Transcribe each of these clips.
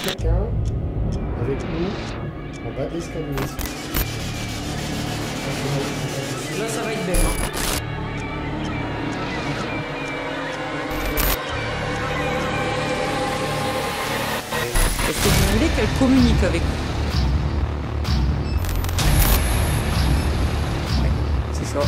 quelqu'un avec nous en bas de l'escalier. Là, ça va être belle. Hein. Est-ce que vous voulez qu'elle communique avec vous? Ouais, c'est ça.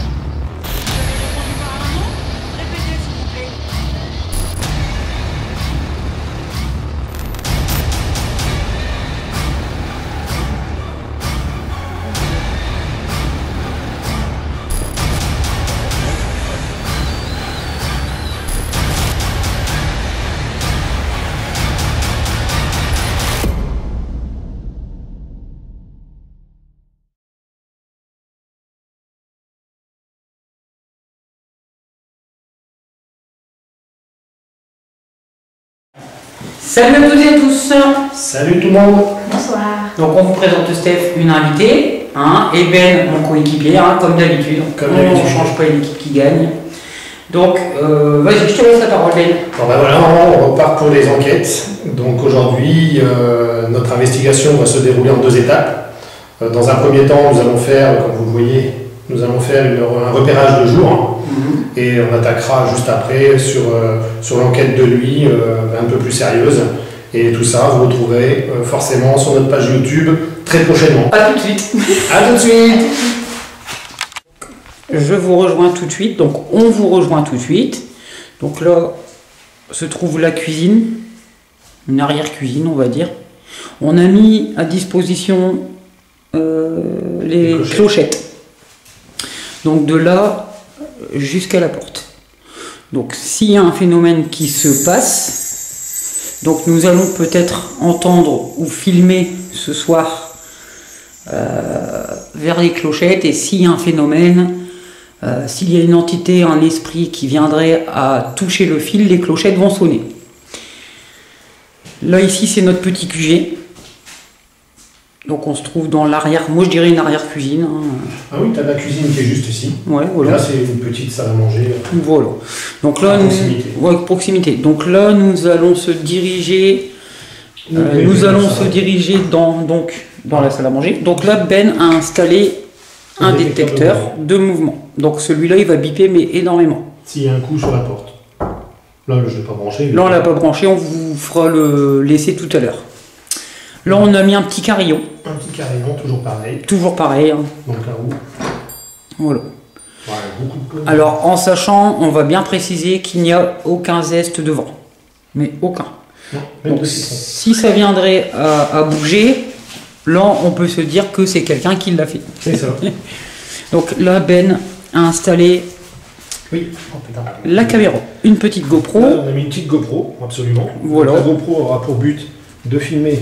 Salut à toutes et à tous. Salut tout le monde. Bonsoir. Donc on vous présente Steph, une invitée, hein, et Ben, mon coéquipier, hein, comme d'habitude. On ne change pas l'équipe qui gagne. Donc vas-y, je te laisse la parole, Ben. Bon, ben voilà, on repart pour les enquêtes. Donc aujourd'hui, notre investigation va se dérouler en 2 étapes. Dans un premier temps, nous allons faire, comme vous le voyez, un repérage de jour. Et on attaquera juste après sur l'enquête de nuit, un peu plus sérieuse. Et tout ça, vous retrouverez forcément sur notre page YouTube très prochainement. A tout de suite. A tout de suite. Je vous rejoins tout de suite, donc on vous rejoint tout de suite. Donc là se trouve la cuisine, une arrière-cuisine on va dire. On a mis à disposition les clochettes. Donc de là jusqu'à la porte. Donc s'il y a un phénomène qui se passe, donc nous allons peut-être entendre ou filmer ce soir vers les clochettes, et s'il y a un phénomène, s'il y a une entité, un esprit qui viendrait à toucher le fil, les clochettes vont sonner. Là ici c'est notre petit QG. Donc on se trouve dans l'arrière, moi je dirais une arrière-cuisine. Hein. Ah oui, tu as la cuisine qui est juste ici. Ouais, voilà. Là c'est une petite salle à manger. Voilà. Donc là, proximité. Donc là nous allons se diriger, dans la salle à manger. Donc là Ben a installé un détecteur de mouvement. Donc celui-là il va biper mais énormément. S'il y a un coup sur la porte. Là je ne l'ai pas branché. Là on l'a pas branché, on vous fera le laisser tout à l'heure. Là, on a mis un petit carillon. Un petit carillon, toujours pareil. Toujours pareil. Hein. Donc là où. Voilà. Ouais, beaucoup de code. Alors, en sachant, on va bien préciser qu'il n'y a aucun zeste devant. Mais aucun. Non, même donc, si ça viendrait à bouger, là, on peut se dire que c'est quelqu'un qui l'a fait. C'est ça. Donc là, Ben a installé la caméra. Une petite GoPro. Là, on a mis une petite GoPro, absolument. Voilà. La GoPro aura pour but de filmer.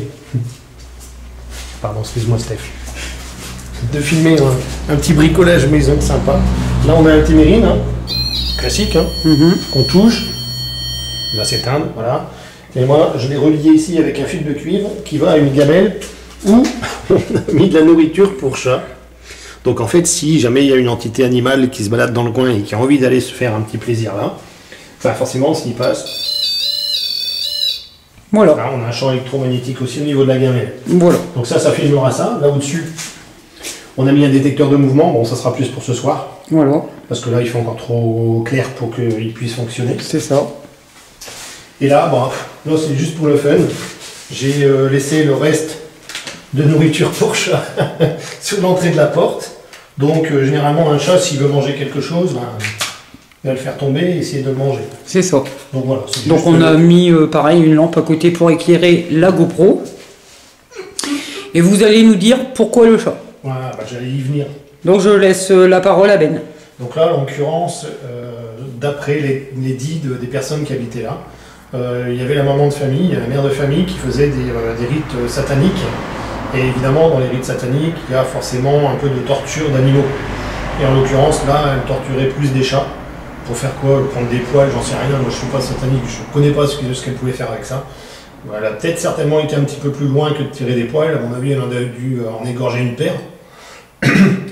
Pardon, excuse-moi Steph. De filmer un petit bricolage maison sympa. Là on a un témérine, hein, classique, hein, qu'on touche. Il va s'éteindre, voilà. Et moi je l'ai relié ici avec un fil de cuivre qui va à une gamelle où on a mis de la nourriture pour chat. Donc en fait si jamais il y a une entité animale qui se balade dans le coin et qui a envie d'aller se faire un petit plaisir là, enfin forcément s'il passe. Voilà. Là, on a un champ électromagnétique aussi au niveau de la gamelle. Voilà. Donc ça filmera ça. Là au-dessus, on a mis un détecteur de mouvement. Bon, ça sera plus pour ce soir. Voilà. Parce que là, il fait encore trop clair pour qu'il puisse fonctionner. C'est ça. Et là, bon, là c'est juste pour le fun. J'ai laissé le reste de nourriture pour chat sur l'entrée de la porte. Donc généralement, un chat, s'il veut manger quelque chose, ben, il va le faire tomber et essayer de le manger. C'est ça. Donc voilà. Donc on a mis pareil une lampe à côté pour éclairer la GoPro. Et vous allez nous dire pourquoi le chat. Voilà, bah, j'allais y venir. Donc je laisse la parole à Ben. Donc là, en l'occurrence, d'après les dits des personnes qui habitaient là, il y avait la maman de famille, la mère de famille qui faisait des rites sataniques. Et évidemment, dans les rites sataniques, il y a forcément un peu de torture d'animaux. Et en l'occurrence, là, elle torturait plus des chats. Pour faire quoi? Prendre des poils, j'en sais rien. Moi, je ne suis pas satanique, je ne connais pas ce qu'elle pouvait faire avec ça. Elle a peut-être certainement été un petit peu plus loin que de tirer des poils. À mon avis, elle en a dû en égorger une paire.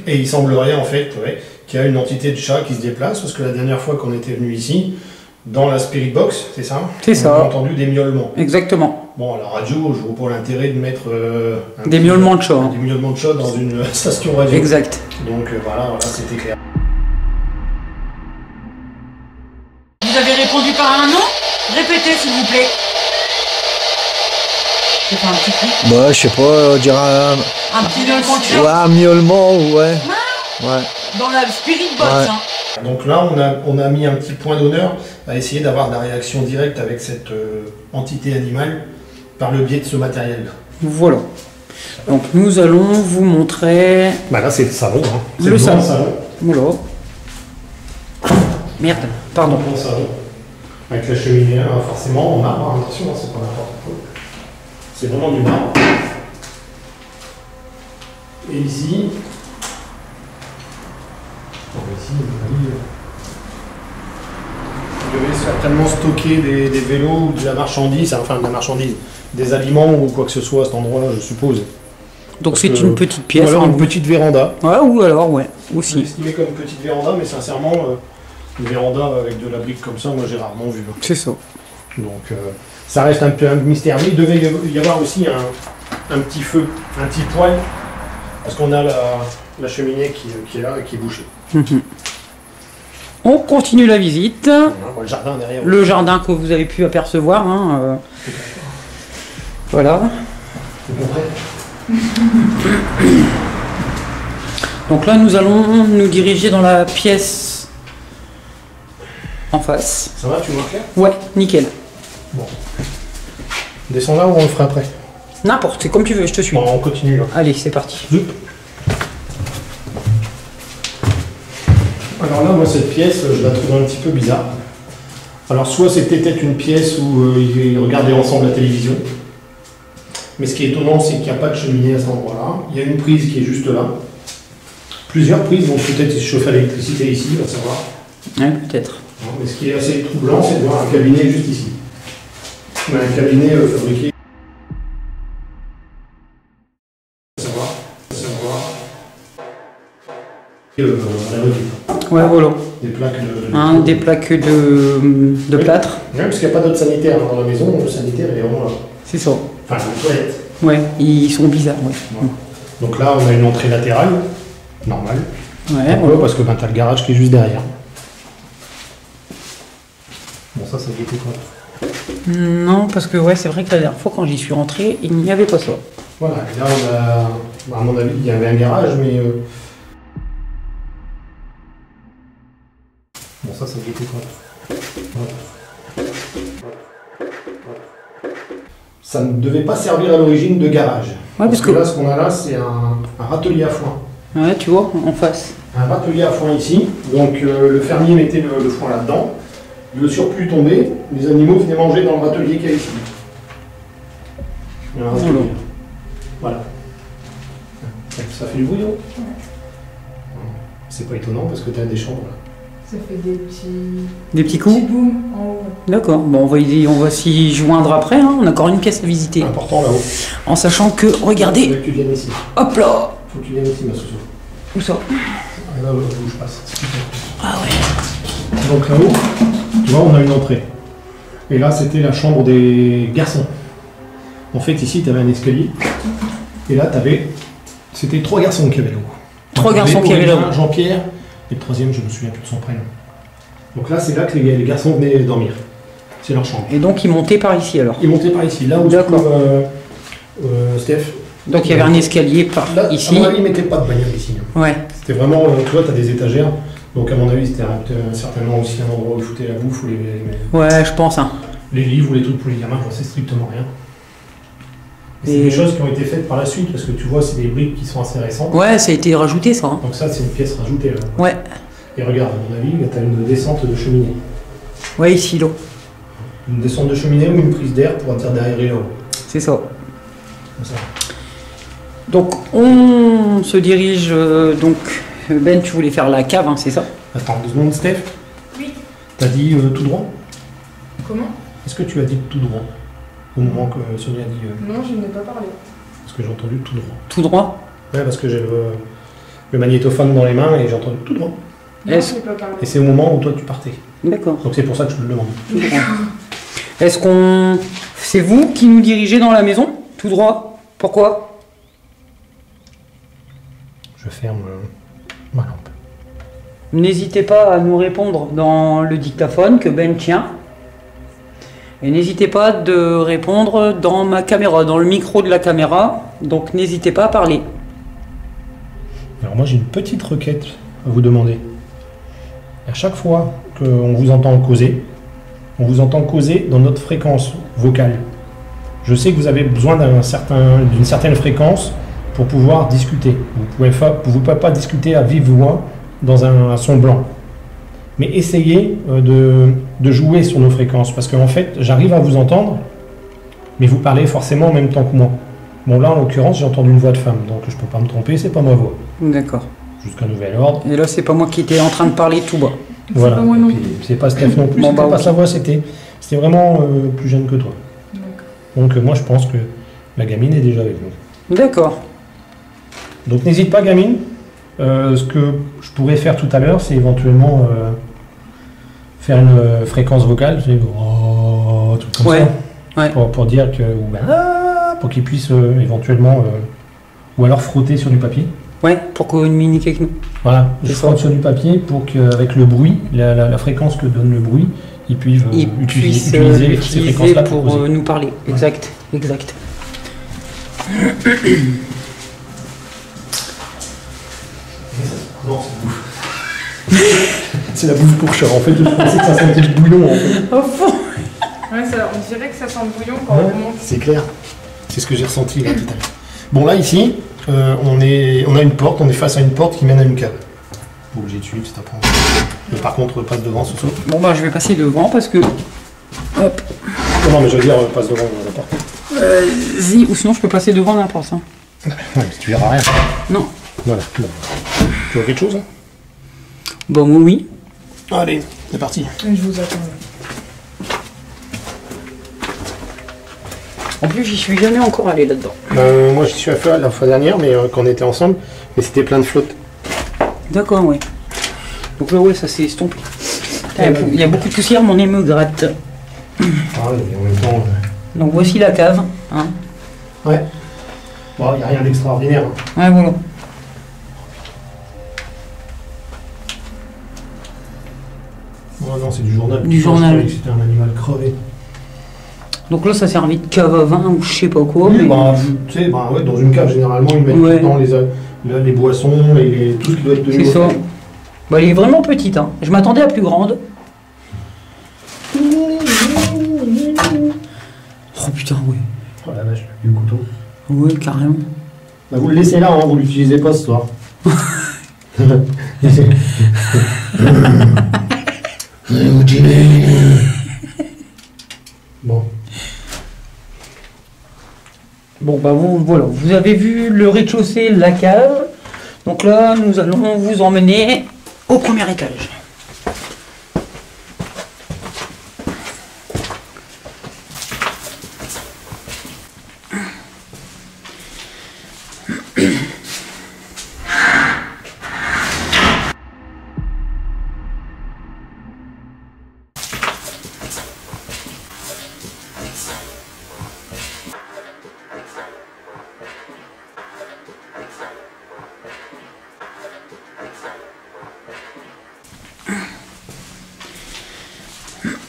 Et il semblerait en fait qu'il y a une entité de chat qui se déplace, parce que la dernière fois qu'on était venu ici, dans la Spirit Box, c'est ça? C'est ça. On a entendu des miaulements. Exactement. Bon, à la radio, je vois pas l'intérêt de mettre Des miaulements de chat. des miaulements de chat dans une station radio. Exact. Donc voilà, c'était clair. Vous avez répondu par un nom? Répétez s'il vous plaît. C'est pas un petit cri? Bah, je sais pas, on dirait Un petit miaulement de chat? ouais, un miaulement, ouais. Ouais. Dans la spirit box, Ouais. hein. Donc là, on a mis un petit point d'honneur à essayer d'avoir de la réaction directe avec cette entité animale par le biais de ce matériel. Voilà. Donc nous allons vous montrer Bah là, c'est le salon. Hein. C'est Le grand salon. Voilà. Merde, pardon. Grand salon. Avec la cheminée, forcément, en marbre. Attention, c'est pas n'importe quoi. C'est vraiment du marbre. Et ici, vous devez certainement stocker des vélos ou de la marchandise, enfin de la marchandise, des aliments ou quoi que ce soit à cet endroit-là, je suppose. Donc Parce c'est que- une petite Ou pièce. alors hein. une petite véranda. Ouais, ou alors, ouais, C'est aussi. estimé comme une petite véranda, mais sincèrement, une véranda avec de la brique comme ça, moi j'ai rarement vu. C'est ça. Donc ça reste un peu un mystère. Mais il devait y avoir aussi un petit feu, un petit poêle, parce qu'on a la cheminée qui est là et qui est bouchée. Mhm. On continue la visite. On voit le jardin derrière. Le jardin que vous avez pu apercevoir. Hein, voilà. Vous comprenez ? Donc là, nous allons nous diriger dans la pièce en face. Ça va, tu vois clair ? Ouais, nickel. Bon. Descends là ou on le fera après ? N'importe, c'est comme tu veux, je te suis. Bon, on continue là. Allez, c'est parti. Zoup. Alors là, moi, cette pièce, je la trouve un petit peu bizarre. Alors, soit c'était peut-être une pièce où ils regardaient ensemble la télévision. Mais ce qui est étonnant, c'est qu'il n'y a pas de cheminée à cet endroit-là. Il y a une prise qui est juste là. Plusieurs prises, donc peut-être ils se chauffent à l'électricité ici, on va savoir. Ouais, peut-être. Mais ce qui est assez troublant, c'est de voir un cabinet juste ici. Mais un cabinet fabriqué. Savoir. La logique. Ouais, voilà. Des plaques de. Hein, des plaques de Oui. plâtre. Ouais, parce qu'il n'y a pas d'autre sanitaire dans la maison, le sanitaire il est vraiment là. C'est ça. Enfin, les toilettes. Ouais, ils sont bizarres, ouais. Voilà. Donc là, on a une entrée latérale, normale. Ouais, Pourquoi ? Parce que ben, tu as le garage qui est juste derrière. Bon, ça guettait quoi ? Non, parce que ouais, c'est vrai que la dernière fois quand j'y suis rentré, il n'y avait pas ça. Voilà, et là, on a. À mon avis, il y avait un garage, mais. Bon, ça guettait quoi ? Voilà. Ça ne devait pas servir à l'origine de garage. Ouais, parce que là, ce qu'on a là, c'est un râtelier à foin. ouais, tu vois, en face. Un râtelier à foin ici. Donc le fermier mettait le foin là-dedans. Le surplus tombait. Les animaux venaient manger dans le râtelier qu'il y a ici. Un râtelier. Voilà. Voilà. Ça fait du bruit, non ? C'est pas étonnant parce que tu as des chambres là. Ça fait des petits Des petits coups. booms en haut. D'accord. Bon, on va s'y joindre après. Hein. On a encore une pièce à visiter. Important là-haut. En sachant que, Il regardez, faut que tu viennes ici. hop là. Faut que tu viennes ici, ma soso. Où ça? Là où je passe. Ah ouais. Donc là-haut, tu vois, on a une entrée. Et là, c'était la chambre des garçons. En fait, ici, tu avais un escalier. Et là, c'était 3 garçons qui avaient là-haut. Trois garçons qui avaient là-haut. Jean-Pierre, et le troisième, je me souviens plus de son prénom. Donc là, c'est là que les garçons venaient dormir. C'est leur chambre. Et donc ils montaient par ici alors. Ils montaient par ici. Là où D'accord. Steph. Donc il y avait un escalier par Là, ici. à mon avis, ils mettaient pas de bagnole ici. Ouais. C'était vraiment, tu vois, tu as des étagères. Donc à mon avis, c'était certainement aussi un endroit où ils foutaient la bouffe ou Ouais, je pense. Hein. les livres ou les trucs pour les gamins, j'en sais strictement rien. Et c'est Et- des choses qui ont été faites par la suite, parce que tu vois, c'est des briques qui sont assez récentes. Ouais, ça a été rajouté ça. Hein. Donc ça, c'est une pièce rajoutée. Là. Ouais. Et regarde, à mon avis, tu as une descente de cheminée. Ouais, ici là. Une descente de cheminée ou une prise d'air pour dire d'aérer là-haut. C'est ça. Comme ça. Donc on se dirige donc Ben, tu voulais faire la cave, hein, c'est ça? Attends, 2 secondes, Steph. Oui. T'as dit tout droit? Comment? Est-ce que tu as dit tout droit au moment que Sonia a dit Non, je n'ai pas parlé. parce que j'ai entendu tout droit. Tout droit? Ouais, parce que j'ai le magnétophone dans les mains et j'ai entendu tout droit. Non, Est-ce- je n'ai pas parlé. Et c'est au moment où toi tu partais. D'accord. Donc c'est pour ça que je te le demande. Est-ce qu'on C'est vous qui nous dirigez dans la maison, tout droit. Pourquoi? Je ferme ma lampe. N'hésitez pas à nous répondre dans le dictaphone que Ben tient. Et n'hésitez pas de répondre dans ma caméra, dans le micro de la caméra. Donc n'hésitez pas à parler. Alors moi j'ai une petite requête à vous demander. À chaque fois qu'on vous entend causer, on vous entend causer dans notre fréquence vocale. Je sais que vous avez besoin d'une certaine fréquence pour pouvoir discuter. Vous ne pouvez pas discuter à vive voix dans un son blanc. Mais essayez de jouer sur nos fréquences, parce qu'en fait, j'arrive à vous entendre, mais vous parlez forcément en même temps que moi. Bon là, en l'occurrence, j'ai entendu une voix de femme, donc je ne peux pas me tromper, c'est pas ma voix. D'accord. Jusqu'à nouvel ordre. Et là, c'est pas moi qui étais en train de parler tout bas. Voilà. Pas moi non Et puis, c'est pas Steph non plus, Bon, c'était bah, pas ok. sa voix, c'était vraiment plus jeune que toi. D'accord. Donc moi, je pense que la gamine est déjà avec nous. D'accord. Donc n'hésite pas, gamine. Ce que je pourrais faire tout à l'heure, c'est éventuellement faire une fréquence vocale, tu sais, oh, tout comme Ouais, ça, ouais. pour dire que, ou ben, pour qu'il puisse éventuellement, ou alors frotter sur du papier. Ouais, pour communiquer avec nous. Voilà, je C'est frotte ça. sur du papier pour qu'avec le bruit, la fréquence que donne le bruit, ils puissent Ils puissent utiliser ces l'utiliser fréquences-là pour causer. nous parler. Exact, exact. Non, c'est bouffe. C'est la bouffe pour chat. En fait, je pensais que ça sentait le bouillon. En fait. Au fond. Ouais, on dirait que ça sent le bouillon quand Ouais, on remonte. c'est clair. C'est ce que j'ai ressenti là tout à l'heure. Bon, là, ici, on a une porte, on est face à une porte qui mène à une cave. Pas obligé de suivre, c'est à prendre. Mais par contre, passe devant, ce saut. Bon, bah, je vais passer devant parce que. Hop. Non, mais je veux dire, passe devant la porte. Vas-y, ou sinon je peux passer devant n'importe. Hein. Ouais, mais tu verras rien. Non. Voilà. Bon. Tu vois quelque chose, hein? Bon, oui. Allez, c'est parti. Et je vous attends. Là. En plus, j'y suis jamais encore allé là-dedans. Moi, j'y suis fait la fois dernière, mais quand on était ensemble, mais c'était plein de flotte. D'accord, ouais. Donc là, ouais, ça s'est estompé. Il y a beaucoup de poussière, mon nez me gratte. Ah, et en même temps. Donc voici la cave. Hein. Ouais. Bon, il n'y a rien d'extraordinaire. Ouais, voilà. Oh non, c'est du journal. Du Je journal. croyais que c'était un animal crevé. Donc là, ça servait de cave à vin ou je sais pas quoi. Oui, mais- bah, tu sais, bah, ouais, dans une cave, généralement, ils mettent Ouais. tout le temps les boissons, tout ce qui doit être de C'est l'eau. ça. Bah, elle est vraiment petite. Hein. Je m'attendais à plus grande. Oh putain, ouais. Oh la vache, le couteau. Ouais, carrément. Bah, vous le laissez là, hein, vous l'utilisez pas ce soir. Bon. Bon, bah voilà, vous avez vu le rez-de-chaussée, la cave. Donc là, nous allons vous emmener au premier étage.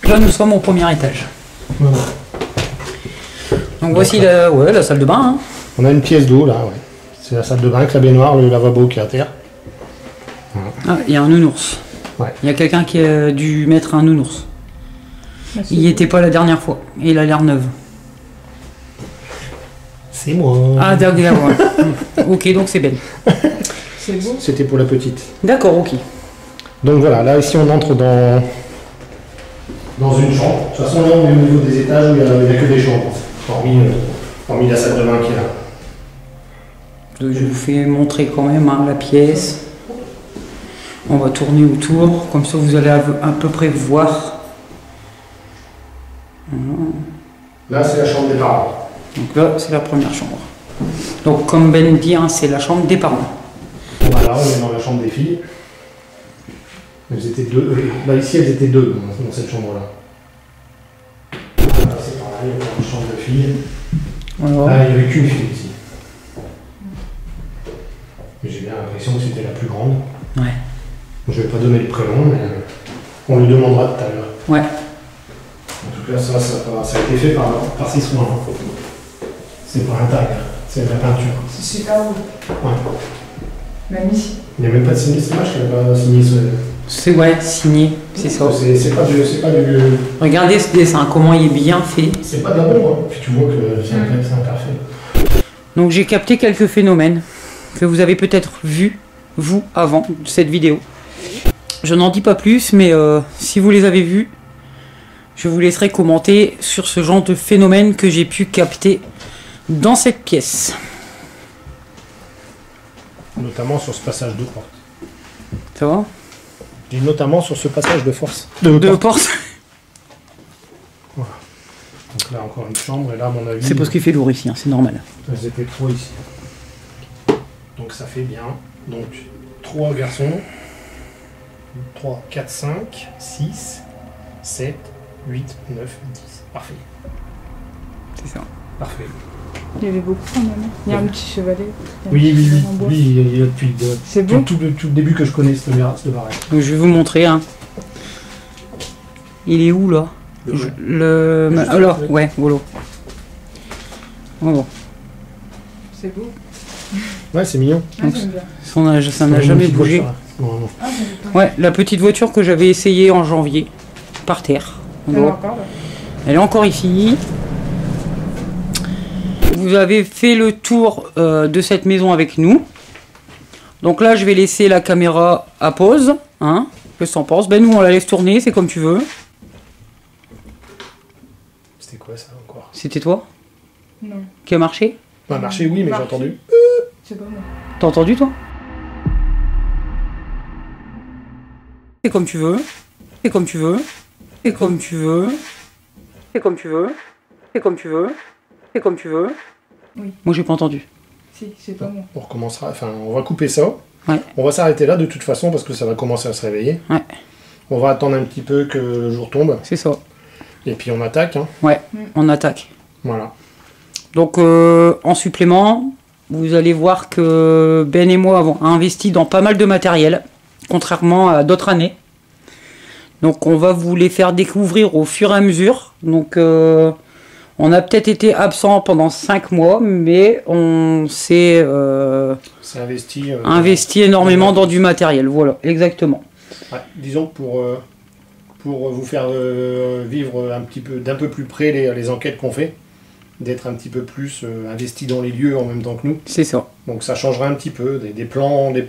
Là, nous sommes au premier étage. Voilà. Donc voici la salle de bain. Hein. On a une pièce d'eau là, ouais. C'est la salle de bain avec la baignoire, le lavabo qui est à terre. Ah, il y a un nounours. Ouais. Il y a quelqu'un qui a dû mettre un nounours. Bah, c'est Il n'y était pas la dernière fois. Et il a l'air neuf. C'est moi. Ah, d'accord. Ouais. Ok, donc c'est belle. c'est beau. C'était pour la petite. D'accord, ok. Donc voilà, là ici on entre dans une chambre. De toute façon là on est au niveau des étages où il n'y a que des chambres, hormis la salle de bain qui est là. Je vous fais montrer quand même hein, la pièce. On va tourner autour, comme ça vous allez à peu près voir. Là c'est la chambre des parents. Donc là, c'est la première chambre. Donc comme Ben dit, hein, c'est la chambre des parents. Voilà, on est dans la chambre des filles. Elles étaient deux. Là ici elles étaient deux dans cette chambre là. Voilà, c'est pareil, on a la chambre de Voilà. Ah, il n'y avait qu'une fille ici. Mais j'ai bien l'impression que c'était la plus grande. Ouais. Je ne vais pas donner le prénom, mais on lui demandera tout à l'heure. Ouais. En tout cas, ça a été fait par ces soins. C'est pas un tag, c'est de la peinture. C'est super beau. Ouais. Même ici. Il n'y a même pas de signé, c'est dommage qu'il n'y a pas signé ce. C'est ouais, signé, c'est ça. C'est pas du. Regardez ce dessin, comment il est bien fait. C'est pas de la bombe, hein. Puis tu vois que c'est imparfait. Donc j'ai capté quelques phénomènes que vous avez peut-être vus, vous, avant cette vidéo. Je n'en dis pas plus, mais si vous les avez vus, je vous laisserai commenter sur ce genre de phénomène que j'ai pu capter dans cette pièce. Notamment sur ce passage de porte. Ça va? Et notamment sur ce passage de force. De porte. Voilà. Donc là encore une chambre, et là à mon avis. C'est parce qu'il fait lourd ici, hein, c'est normal. Elles étaient trop ici. Donc ça fait bien. Donc 3 garçons. 3, 4, 5, 6, 7, 8, 9, 10. Parfait. C'est ça. Parfait. Il y avait beaucoup quand même. Il y a un petit chevalet. Oui, il y a depuis C'est beau. tout le début que je connais ce barrage. Donc je vais vous montrer. Hein. Il est où là? Alors, ouais, voilà. Voilà. C'est beau. Ouais, c'est mignon. Ah, j'aime bien. Ça n'a jamais bougé. Non. Ah, j'aime bien. Ouais, la petite voiture que j'avais essayée en janvier, par terre. Elle est encore là. Elle est encore ici. Vous avez fait le tour de cette maison avec nous. Donc là, je vais laisser la caméra à pause. Hein. Qu'est-ce que t'en penses? Ben nous, on la laisse tourner, c'est comme tu veux. C'était quoi ça encore? C'était toi Non. qui a marché? Bah, marché, oui, mais j'ai Marché. entendu. C'est pas moi. T'as entendu, toi? C'est comme tu veux. C'est comme tu veux. C'est comme tu veux. C'est comme tu veux. C'est comme tu veux. C'est comme tu veux. Oui. Moi, j'ai pas entendu. Si, c'est pas moi. On recommencera, enfin, on va couper ça. Ouais. On va s'arrêter là de toute façon parce que ça va commencer à se réveiller. Ouais. On va attendre un petit peu que le jour tombe. C'est ça. Et puis on attaque. Hein. Ouais, on attaque. Voilà. Donc, en supplément, vous allez voir que Ben et moi avons investi dans pas mal de matériel, contrairement à d'autres années. Donc, on va vous les faire découvrir au fur et à mesure. Donc, on a peut-être été absent pendant 5 mois, mais on s'est C'est investi. investi énormément dans du matériel. Voilà, exactement. Ouais, disons que pour vous faire vivre d'un peu plus près les enquêtes qu'on fait, d'être un petit peu plus investi dans les lieux en même temps que nous. C'est ça. Donc ça changera un petit peu, des plans de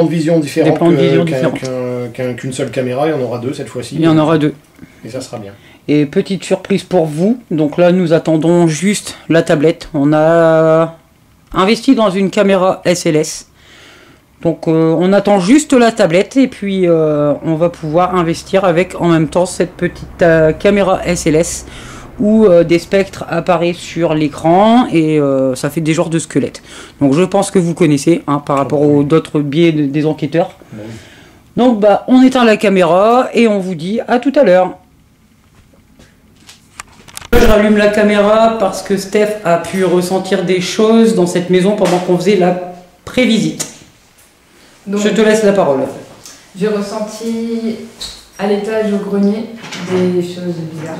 vision différents. Des plans de vision différents. Qu'une seule caméra, il y en aura 2 cette fois-ci. Il y en aura 2. Et ça sera bien. Et petite surprise pour vous, donc là nous attendons juste la tablette. On a investi dans une caméra SLS. Donc on attend juste la tablette et puis on va pouvoir investir avec en même temps cette petite caméra SLS où des spectres apparaissent sur l'écran et ça fait des genres de squelettes. Donc je pense que vous connaissez hein, par rapport aux d'autres biais des enquêteurs. Bon. Donc bah on éteint la caméra et on vous dit à tout à l'heure. Je rallume la caméra parce que Steph a pu ressentir des choses dans cette maison pendant qu'on faisait la prévisite. Donc, Je te laisse la parole. j'ai ressenti à l'étage au grenier des choses bizarres.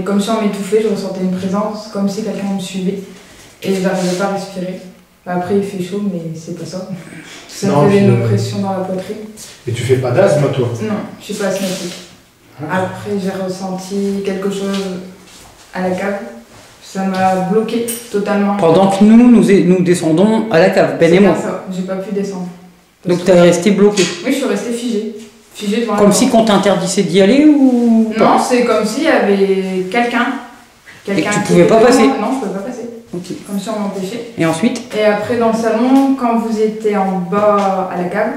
Comme si on m'étouffait, je ressentais une présence, comme si quelqu'un me suivait. Et j'arrivais pas à respirer. Après, il fait chaud, mais c'est pas ça. Ça Non, faisait puis, une oppression dans la poitrine. Et tu fais pas d'asthme, toi? Non, je suis pas asthmatique. Après, j'ai ressenti quelque chose à la cave. Ça m'a bloqué totalement. Pendant que nous descendons à la cave, Ben C'est et moi. bien ça, j'ai pas pu descendre. Parce Donc que- tu es resté bloqué. Oui, je suis restée figée. Figée devant la Comme porte. si qu'on t'interdisait d'y aller ou Non, c'est comme s'il y avait quelqu'un. Et que tu qui pouvais pas était passer. devant- Non, je pouvais pas passer. Ok. Comme si on m'empêchait. Et ensuite Et après, dans le salon, quand vous étiez en bas à la cave,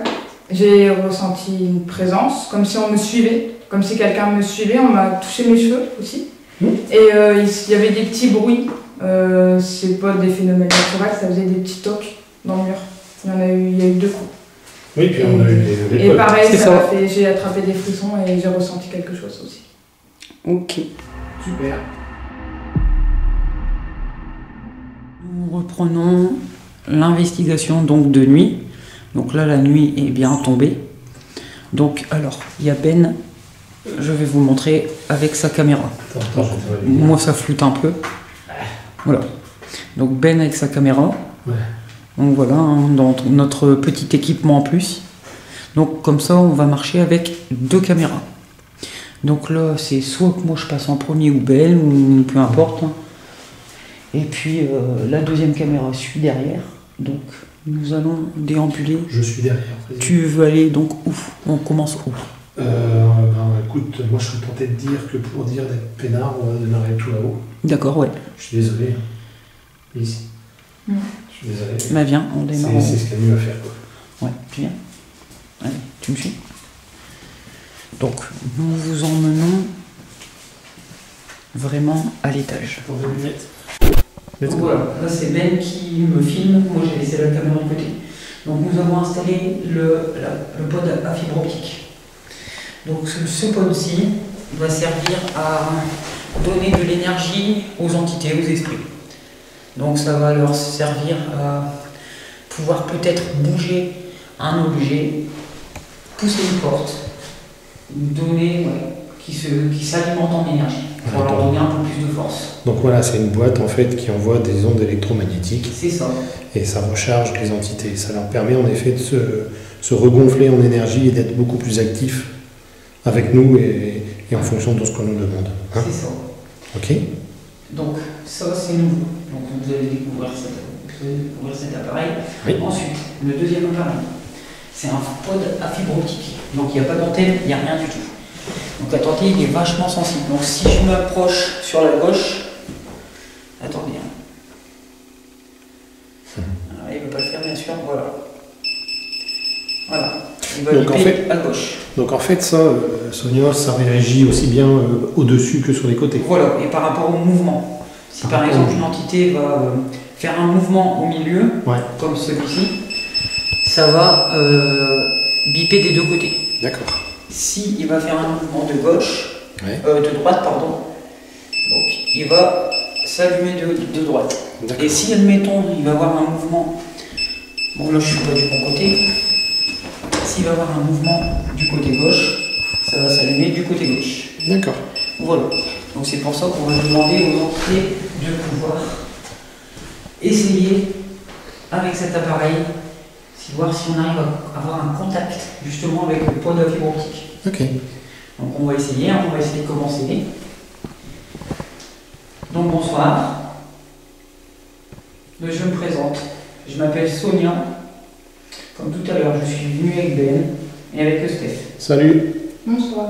j'ai ressenti une présence, comme si on me suivait, comme si quelqu'un me suivait. On m'a touché mes cheveux aussi. Et il y avait des petits bruits. C'est pas des phénomènes naturels, ça faisait des petits tocs dans le mur. Il y a eu 2 coups. Oui, puis on a eu des Et pareil, C'est ça ça. m'a fait, j'ai attrapé des frissons et j'ai ressenti quelque chose aussi. Ok. Super. Nous reprenons l'investigation donc de nuit. Donc là, la nuit est bien tombée. Donc, alors, il y a Ben, je vais vous montrer avec sa caméra. Attends, Moi, ça floute un peu. Voilà. Donc, Ben avec sa caméra. Ouais. Donc voilà, hein, dans notre petit équipement en plus. Donc, comme ça, on va marcher avec 2 caméras. Donc là, c'est soit que moi je passe en premier ou Ben, ou peu importe. Hein. Et puis, la deuxième caméra suit derrière. Donc, nous allons déambuler. Je suis derrière. Tu veux aller donc où? On commence où? Écoute, moi je serais tenté de dire que pour dire d'être peinard, on va démarrer tout là-haut. D'accord, ouais. Je suis désolé. Ici. Je suis désolé. Bah viens, on démarre. C'est ce qu'il y a mieux à faire, quoi. Ouais, tu viens. Allez, tu me suis. Donc, nous vous emmenons vraiment à l'étage. Pour 2 lunettes. Donc voilà, là c'est Ben qui me filme, moi j'ai laissé la caméra de côté. Donc nous avons installé le pod à fibre optique. Donc ce pod-ci va servir à donner de l'énergie aux entités, aux esprits. Donc ça va leur servir à pouvoir peut-être bouger un objet, pousser une porte, donner, qui s'alimente en énergie, pour leur donner un peu plus de force. Donc voilà, c'est une boîte en fait qui envoie des ondes électromagnétiques. C'est ça. Et ça recharge les entités. Ça leur permet en effet de se regonfler en énergie et d'être beaucoup plus actifs avec nous et en fonction de ce qu'on nous demande. Hein? C'est ça. Ok. Donc ça c'est nouveau. Donc vous allez découvrir cet appareil. Oui. Ensuite, le deuxième appareil, c'est un pod à fibre optique. Donc il n'y a pas d'antenne, il n'y a rien du tout. Donc attendez, il est vachement sensible. Donc si je m'approche sur la gauche, attendez. Alors, il ne veut pas le faire bien sûr, voilà. Voilà. Il va Donc, en biper fait- à gauche. Donc en fait ça, Sonia, ça réagit aussi bien au-dessus que sur les côtés. Voilà, et par rapport au mouvement. Si par exemple une entité va faire un mouvement au milieu, Ouais. comme celui-ci, ça va biper des 2 côtés. D'accord. Si il va faire un mouvement de gauche, Ouais. de droite, pardon, donc il va s'allumer de droite. D'accord. Et si, admettons, il va avoir un mouvement, bon là je suis pas du bon côté, s'il va avoir un mouvement du côté gauche, ça va s'allumer du côté gauche. D'accord. Voilà. Donc c'est pour ça qu'on va demander aux entités de pouvoir essayer avec cet appareil, voir si on arrive à avoir un contact justement avec le pod à fibre optique. Ok. Donc on va essayer de commencer. Donc bonsoir. Je me présente. Je m'appelle Sonia. Comme tout à l'heure, je suis venue avec Ben et avec Steph. Salut. Bonsoir.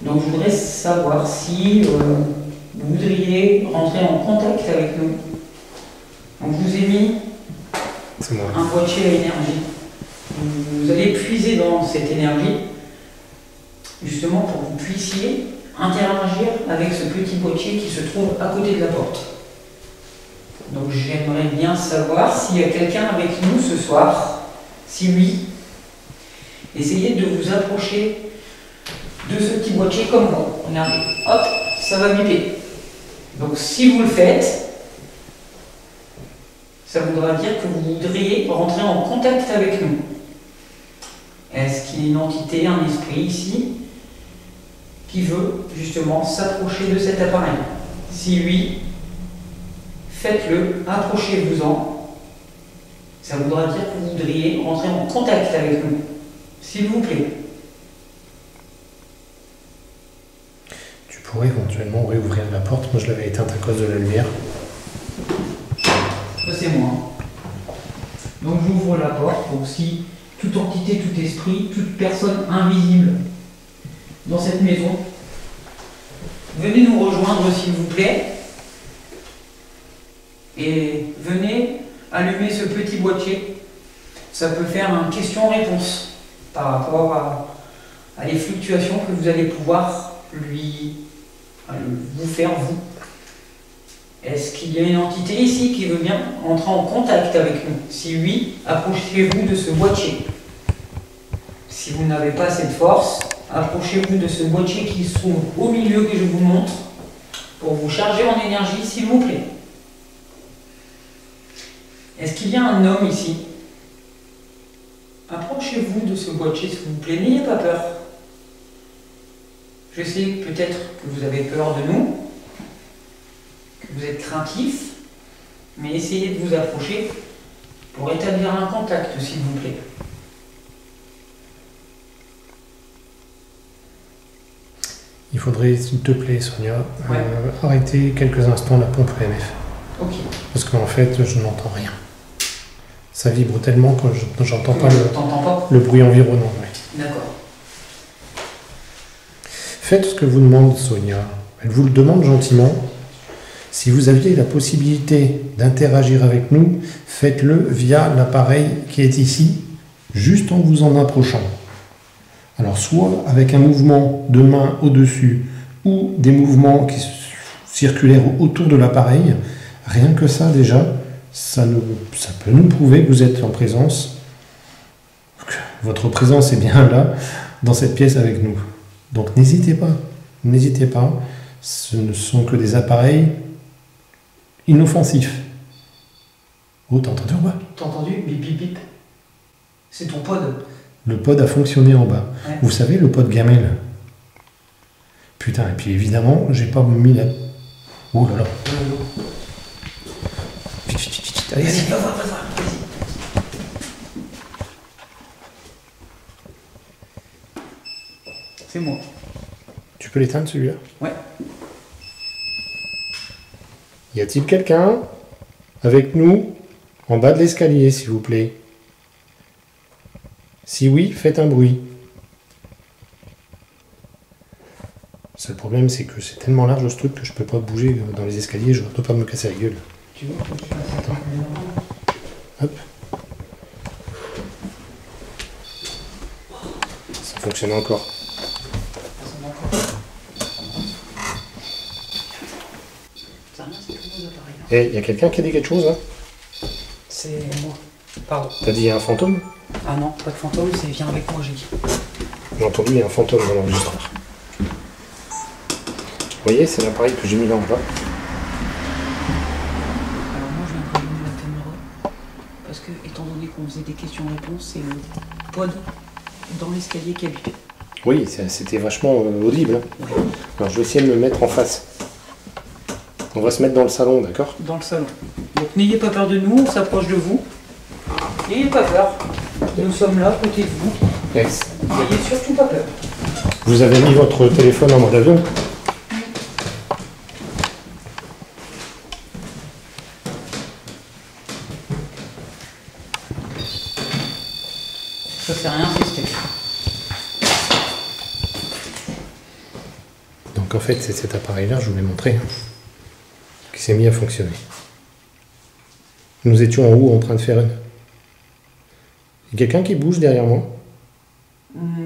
Donc je voudrais savoir si vous voudriez rentrer en contact avec nous. Donc je vous ai mis C'est moi. un boîtier à énergie. Vous allez puiser dans cette énergie justement pour que vous puissiez interagir avec ce petit boîtier qui se trouve à côté de la porte. Donc j'aimerais bien savoir s'il y a quelqu'un avec nous ce soir. Si oui, essayez de vous approcher de ce petit boîtier comme moi. Regardez, hop, ça va biper. Donc si vous le faites, ça voudra dire que vous voudriez rentrer en contact avec nous. Est-ce qu'il y a une entité, un esprit ici, qui veut justement s'approcher de cet appareil? Si oui, faites-le, approchez-vous-en. Ça voudra dire que vous voudriez rentrer en contact avec nous. S'il vous plaît. Tu pourrais éventuellement réouvrir la porte. Moi je l'avais éteinte à cause de la lumière. Ça c'est moi. Donc j'ouvre la porte. Donc si toute entité, tout esprit, toute personne invisible dans cette maison, venez nous rejoindre s'il vous plaît. Et venez allumer ce petit boîtier. Ça peut faire un question-réponse par rapport à les fluctuations que vous allez pouvoir vous faire vous. Est-ce qu'il y a une entité ici qui veut bien entrer en contact avec nous? Si oui, approchez-vous de ce boîtier. Si vous n'avez pas cette force, approchez-vous de ce boîtier qui se trouve au milieu que je vous montre pour vous charger en énergie, s'il vous plaît. Est-ce qu'il y a un homme ici? Approchez-vous de ce boîtier, s'il vous plaît, n'ayez pas peur. Je sais peut-être que vous avez peur de nous, que vous êtes craintif, mais essayez de vous approcher pour établir un contact, s'il vous plaît. Il faudrait, s'il te plaît, Sonia, Ouais. arrêter quelques instants la pompe EMF. Ok. Parce qu'en fait, je n'entends rien. Ça vibre tellement que je n'entends pas T'entends pas? le bruit environnant. Ouais. D'accord. Faites ce que vous demande Sonia. Elle vous le demande gentiment. Si vous aviez la possibilité d'interagir avec nous, faites-le via l'appareil qui est ici, juste en vous en approchant. Alors soit avec un mouvement de main au-dessus ou des mouvements qui circulaires autour de l'appareil, rien que ça déjà, ça peut nous prouver que vous êtes en présence, que votre présence est bien là, dans cette pièce avec nous. Donc n'hésitez pas, ce ne sont que des appareils inoffensifs. Oh, t'as entendu en bas? T'as entendu? Bip bip bip. C'est ton pod. Le pod a fonctionné en bas. Ouais. Vous savez, le pod gamelle. Putain, et puis évidemment, j'ai pas mis la... Oh là là. Vite, vite, vite, vite. Allez, allez. Va voir, vas-y. C'est moi. Tu peux l'éteindre celui-là? Ouais. Y a-t-il quelqu'un avec nous en bas de l'escalier, s'il vous plaît? Si oui, faites un bruit. Le seul problème, c'est que c'est tellement large ce truc que je peux pas bouger dans les escaliers, je ne peux pas me casser la gueule. Tu veux que je fasse un Hop. Ça fonctionne encore. Ça rien, c'est tous nos appareils. Eh, y a quelqu'un qui a dit quelque chose là? C'est moi. Pardon. T'as dit y a un fantôme? Ah non, pas de fantôme, c'est viens avec moi, j'ai dit. J'ai entendu, il y a un fantôme dans l'enregistreur. Vous voyez, c'est l'appareil que j'ai mis là en bas. Alors moi je viens de rallumer la caméra parce que étant donné qu'on faisait des questions-réponses, c'est le pod dans l'escalier qui a bipé. Oui, c'était vachement audible. Hein. Alors je vais essayer de me mettre en face. On va se mettre dans le salon, d'accord? Dans le salon. Donc n'ayez pas peur de nous, on s'approche de vous. N'ayez pas peur. Nous sommes là, à côté de vous. Yes. N'ayez surtout pas peur. Vous avez mis votre téléphone en mode avion? Ça c'est rien, c'est Steph. Donc en fait, c'est cet appareil-là, je vous l'ai montré, hein, qui s'est mis à fonctionner. Nous étions en haut en train de faire une... Il y a quelqu'un qui bouge derrière moi?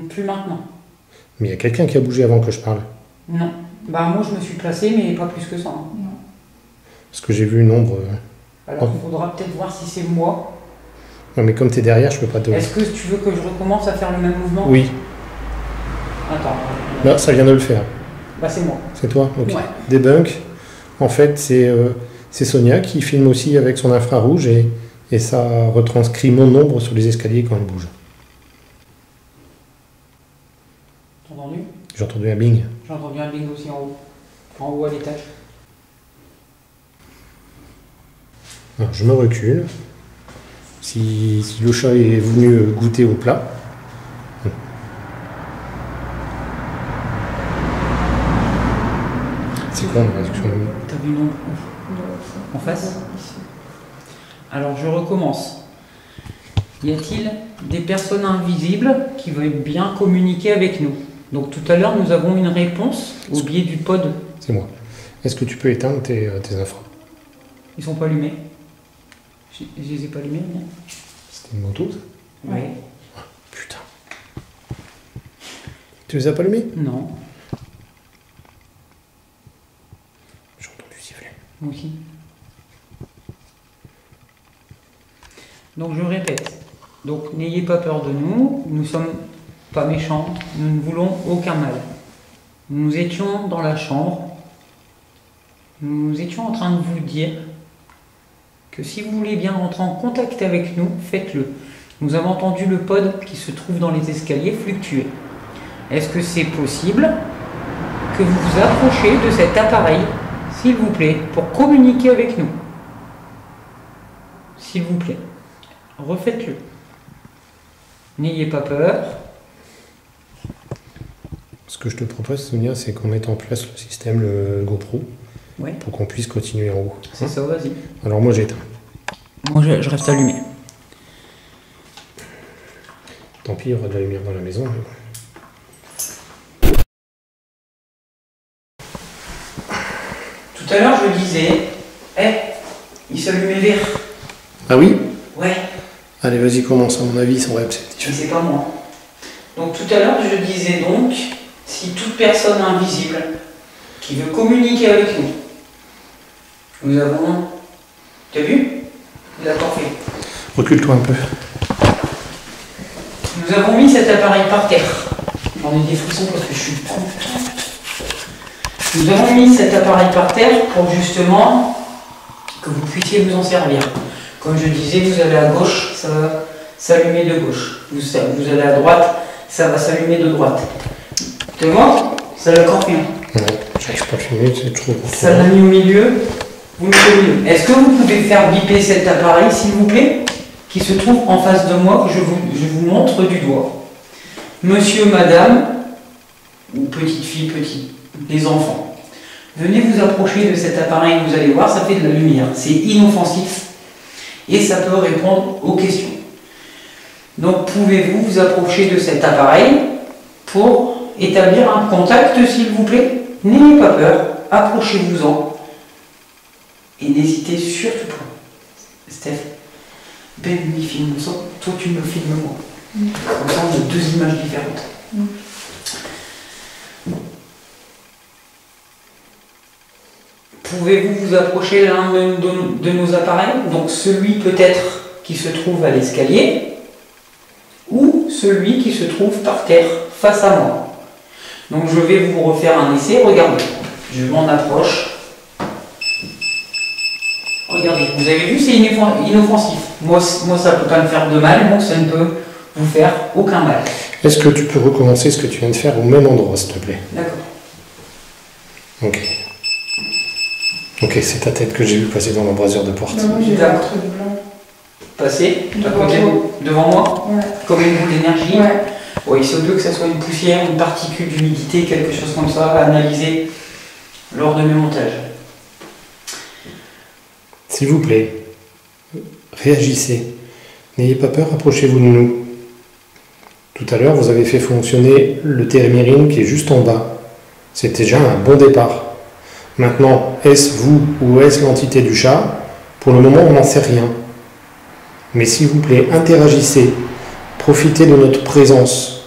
Plus maintenant. Mais il y a quelqu'un qui a bougé avant que je parle. Non. Bah moi je me suis placé, mais pas plus que ça. Hein. Non. Parce que j'ai vu une ombre... Alors il faudra peut-être voir si c'est moi. Non mais comme tu es derrière, je peux pas te... Est-ce que tu veux que je recommence à faire le même mouvement? Oui. Attends. Là, ça vient de le faire. Bah c'est moi. C'est toi? Ok. Ouais. Debunk. En fait, c'est Sonia qui filme aussi avec son infrarouge et ça retranscrit mon ombre sur les escaliers quand elle bouge. T'as entendu? J'ai entendu un bing. J'ai entendu un bing aussi en haut. En haut à l'étage. Alors, je me recule. Si le chat est venu goûter au plat. C'est quoi la réduction de... T'as vu une ombre en face? Alors je recommence. Y a-t-il des personnes invisibles qui veulent bien communiquer avec nous? Donc tout à l'heure nous avons une réponse au biais du pod. C'est moi. Est-ce que tu peux éteindre tes infras? Ils sont pas allumés. Je les ai pas allumés. Non. C'était une moto, ça? Oui. Putain. Tu les as pas allumés? Non. J'ai entendu siffler. Moi aussi. Donc je répète. Donc n'ayez pas peur de nous. Nous sommes pas méchants, nous ne voulons aucun mal. Nous étions dans la chambre, nous étions en train de vous dire que si vous voulez bien rentrer en contact avec nous, faites-le. Nous avons entendu le pod qui se trouve dans les escaliers fluctuer. Est-ce que c'est possible que vous vous approchiez de cet appareil, s'il vous plaît, pour communiquer avec nous? S'il vous plaît, refaites-le. N'ayez pas peur. Ce que je te propose, Sonia, c'est qu'on mette en place le système, le GoPro, Ouais, pour qu'on puisse continuer en haut. c'est ça, vas-y. Alors moi j'éteins. Moi, je reste allumé. Tant pis, il y aura de la lumière dans la maison. Mais... Tout à l'heure, je disais, il s'allumait vert. Ah oui? Ouais, Allez, vas-y, commence. À mon avis, ils sont mais réceptifs. c'est pas moi. Donc tout à l'heure, je disais donc, si toute personne invisible qui veut communiquer avec nous, nous avons... T'as vu? D'accord fait. Recule-toi un peu. Nous avons mis cet appareil par terre. J'en ai des frissons parce que je suis... Nous avons mis cet appareil par terre pour justement que vous puissiez vous en servir. Comme je disais, vous allez à gauche, ça va s'allumer de gauche. Vous allez à droite, ça va s'allumer de droite. Tu vois? Ça l'a encore mieux. Ouais, j'arrive pas à filmer, c'est trop... Ça l'a mis au milieu, vous le faites mieux. Est-ce que vous pouvez faire biper cet appareil, s'il vous plaît, qui se trouve en face de moi, que je vous montre du doigt? Monsieur, madame, ou petite fille, petit, les enfants, venez vous approcher de cet appareil, vous allez voir, ça fait de la lumière. C'est inoffensif et ça peut répondre aux questions. Donc pouvez-vous vous approcher de cet appareil pour établir un contact, s'il vous plaît? N'ayez pas peur, approchez-vous-en et n'hésitez surtout pas. Steph, Ben lui filme ça, toi tu me filmes moi. Comme ça on a deux images différentes. Pouvez-vous vous approcher l'un de nos appareils? Donc celui peut-être qui se trouve à l'escalier ou celui qui se trouve par terre face à moi. Donc je vais vous refaire un essai, regardez. Je m'en approche. Regardez, vous avez vu, c'est inoffensif. Moi ça ne peut pas me faire de mal, donc ça ne peut vous faire aucun mal. Est-ce que tu peux recommencer ce que tu viens de faire au même endroit, s'il te plaît? D'accord. Ok. Ok, c'est ta tête que j'ai vu passer dans l'embrasure de porte. Non, moi j'ai vu un truc blanc. Passez, à Devant côté, moi. devant moi, Ouais. comme une boule d'énergie. Ouais. Oui, il se peut que ça soit une poussière, une particule d'humidité, quelque chose comme ça, à analyser lors de mes montages. S'il vous plaît, réagissez. N'ayez pas peur, approchez-vous de nous. Tout à l'heure, vous avez fait fonctionner le térémérine qui est juste en bas. C'est déjà un bon départ. Maintenant, est-ce vous ou est-ce l'entité du chat? Pour le moment, on n'en sait rien. Mais s'il vous plaît, interagissez. Profitez de notre présence.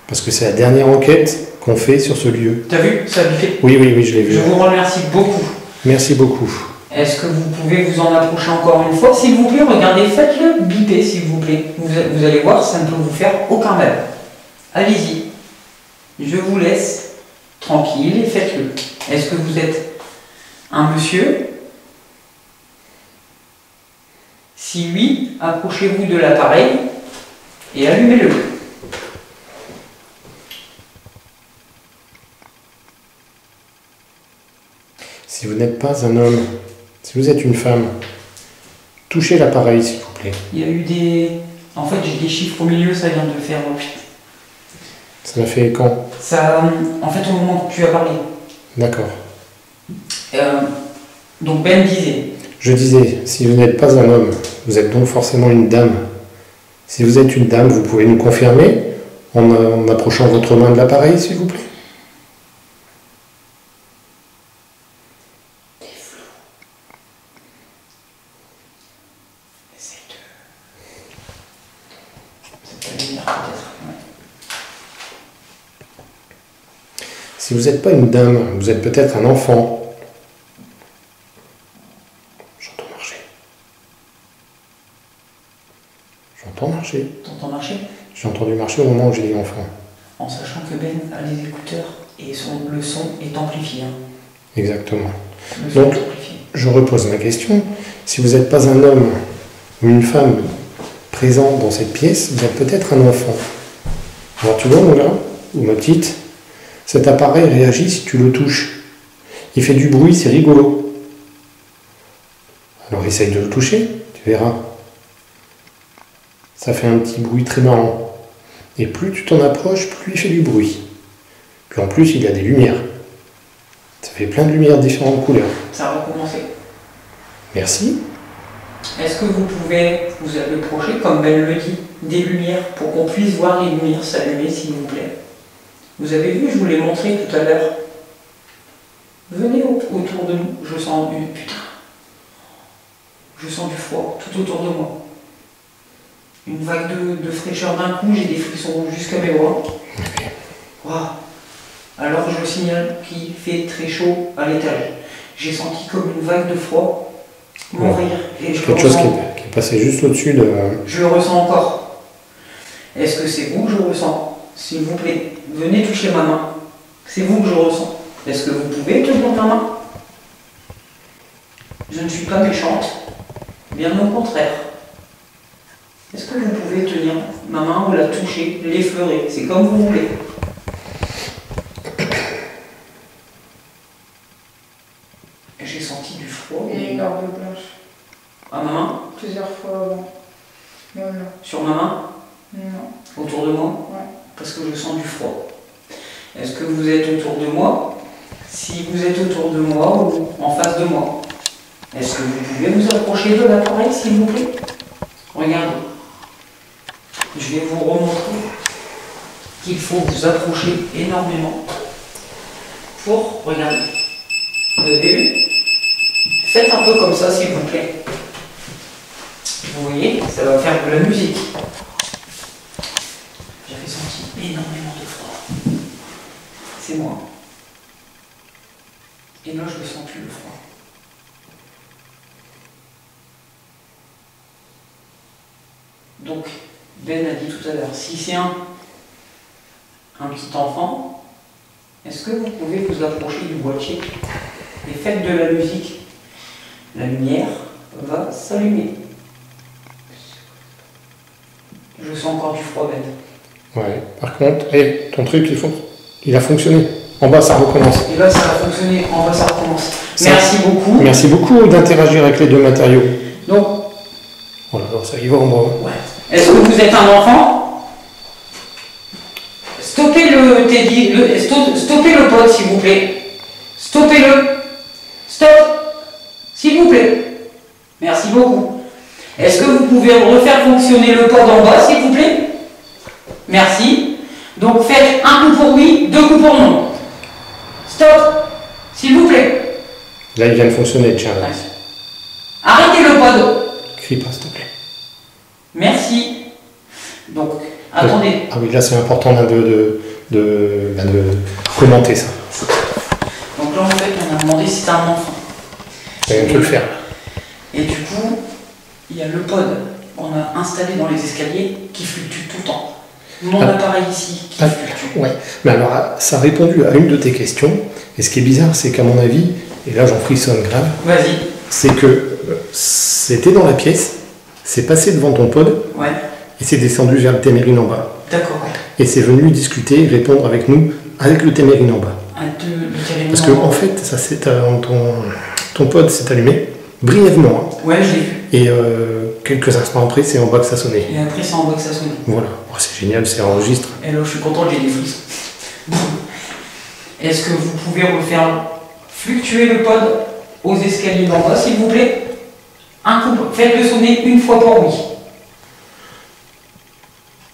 Parce que c'est la dernière enquête qu'on fait sur ce lieu. T'as vu? Ça a bipé. Oui, oui, oui, je l'ai vu. Je vous remercie beaucoup. Merci beaucoup. Est-ce que vous pouvez vous en approcher encore une fois? S'il vous plaît, regardez, faites-le biper, s'il vous plaît. Vous allez voir, ça ne peut vous faire aucun mal. Allez-y. Je vous laisse tranquille et faites-le. Est-ce que vous êtes un monsieur? Si oui, approchez-vous de l'appareil et allumez-le. Si vous n'êtes pas un homme, si vous êtes une femme, touchez l'appareil, s'il vous plaît. Il y a eu des... En fait, j'ai des chiffres au milieu, ça vient de faire... Ça m'a fait quand? Ça... En fait, au moment où tu as parlé. D'accord. Donc Ben disait... Je disais, si vous n'êtes pas un homme, vous êtes donc forcément une dame. Si vous êtes une dame, vous pouvez nous confirmer en approchant votre main de l'appareil, s'il vous plaît. Essaye de... C'est pas lumière peut-être. Ouais. Si vous n'êtes pas une dame, vous êtes peut-être un enfant. J'entends marcher. J'entends marcher. T'entends marcher? J'ai entendu marcher au moment où j'ai dit enfant. En sachant que Ben a les écouteurs et le son est amplifié. Hein. Exactement. Le son Donc, est amplifié. je repose ma question. Si vous n'êtes pas un homme ou une femme présent dans cette pièce, vous êtes peut-être un enfant. Alors tu vois mon gars, ou ma petite, cet appareil réagit si tu le touches. Il fait du bruit, c'est rigolo. Alors essaye de le toucher, tu verras. Ça fait un petit bruit très marrant. Et plus tu t'en approches, plus il fait du bruit. Puis en plus, il y a des lumières. Ça fait plein de lumières de différentes couleurs. Ça va recommencer. Merci. Est-ce que vous pouvez vous approcher, comme Ben le dit, des lumières pour qu'on puisse voir les lumières s'allumer, s'il vous plaît? Vous avez vu, je vous l'ai montré tout à l'heure. Venez autour de nous. Je sens du... Putain. Je sens du froid tout autour de moi. Une vague de fraîcheur d'un coup, j'ai des frissons jusqu'à mes bras. Waouh. Alors je signale qu'il fait très chaud à l'étage. J'ai senti comme une vague de froid m'envahir. Et je Quelque chose qui est passé juste au-dessus de... Je le ressens encore. Est-ce que c'est vous que je ressens? S'il vous plaît, venez toucher ma main. C'est vous que je ressens. Est-ce que vous pouvez tenir ma main? Je ne suis pas méchante. Bien au contraire. Est-ce que vous pouvez tenir ma main ou la toucher, l'effleurer? C'est comme vous voulez. J'ai senti du froid. Et une barbe blanche. À ma main? Plusieurs fois avant. Non, non. Sur ma main? Non. Autour de moi? Ouais. Parce que je sens du froid. Est-ce que vous êtes autour de moi? Si vous êtes autour de moi ou en face de moi, est-ce que vous pouvez vous approcher de l'appareil, s'il vous plaît? Regardez. Je vais vous remontrer qu'il faut vous approcher énormément pour regarder. Vous avez vu? Faites un peu comme ça, s'il vous plaît. Vous voyez, ça va faire de la musique. J'avais senti énormément de froid. C'est moi. Et là, je ne sens plus le froid. Donc, Ben a dit tout à l'heure, si c'est un petit enfant, est-ce que vous pouvez vous approcher du boîtier et faites de la musique? La lumière va s'allumer. Je sens encore du froid, Ben. Ouais, par contre, ton truc, il a fonctionné. En bas, ça recommence. Et là, ça a fonctionné. En bas, ça recommence. Merci beaucoup. Merci beaucoup d'interagir avec les deux matériaux. Donc, oh là là, ça y va en bas. ouais. Est-ce que vous êtes un enfant? Stoppez le Teddy, stoppez le pod, s'il vous plaît. Stoppez-le. Stop. S'il vous plaît. Merci beaucoup. Est-ce que vous pouvez refaire fonctionner le pod en bas, s'il vous plaît? Merci. Donc faites un coup pour oui, deux coups pour non. Stop. S'il vous plaît. Là, il vient de fonctionner, tiens. Là. Arrêtez le pod. Crie pas, s'il te plaît. Merci. Donc, attendez. Ah oui, là, c'est important de commenter ça. Donc là, en fait, on a demandé si c'était un enfant. On peut le faire. Et du coup, il y a le pod qu'on a installé dans les escaliers qui fluctue tout le temps. Mon appareil ici qui fluctue. Ouais. Mais alors, ça a répondu à une de tes questions. Et ce qui est bizarre, c'est qu'à mon avis, et là j'en frissonne grave, Vas-y. c'est que c'était dans la pièce, c'est passé devant ton pod, Ouais. et c'est descendu vers le Témérine en bas. D'accord. Et c'est venu discuter, répondre avec nous, avec le Témérine en bas. Parce que en fait, ça, ton pod s'est allumé, brièvement. Hein. Ouais, je l'ai vu. Et quelques instants après, c'est en bas que ça sonnait. Et après, c'est en bas que ça sonne. Voilà. Oh, c'est génial, c'est enregistre. Et là, je suis content, j'ai des frissons. Bon. Est-ce que vous pouvez refaire fluctuer le pod aux escaliers d'en bas, s'il vous plaît? Un coup, faites-le sonner une fois pour oui.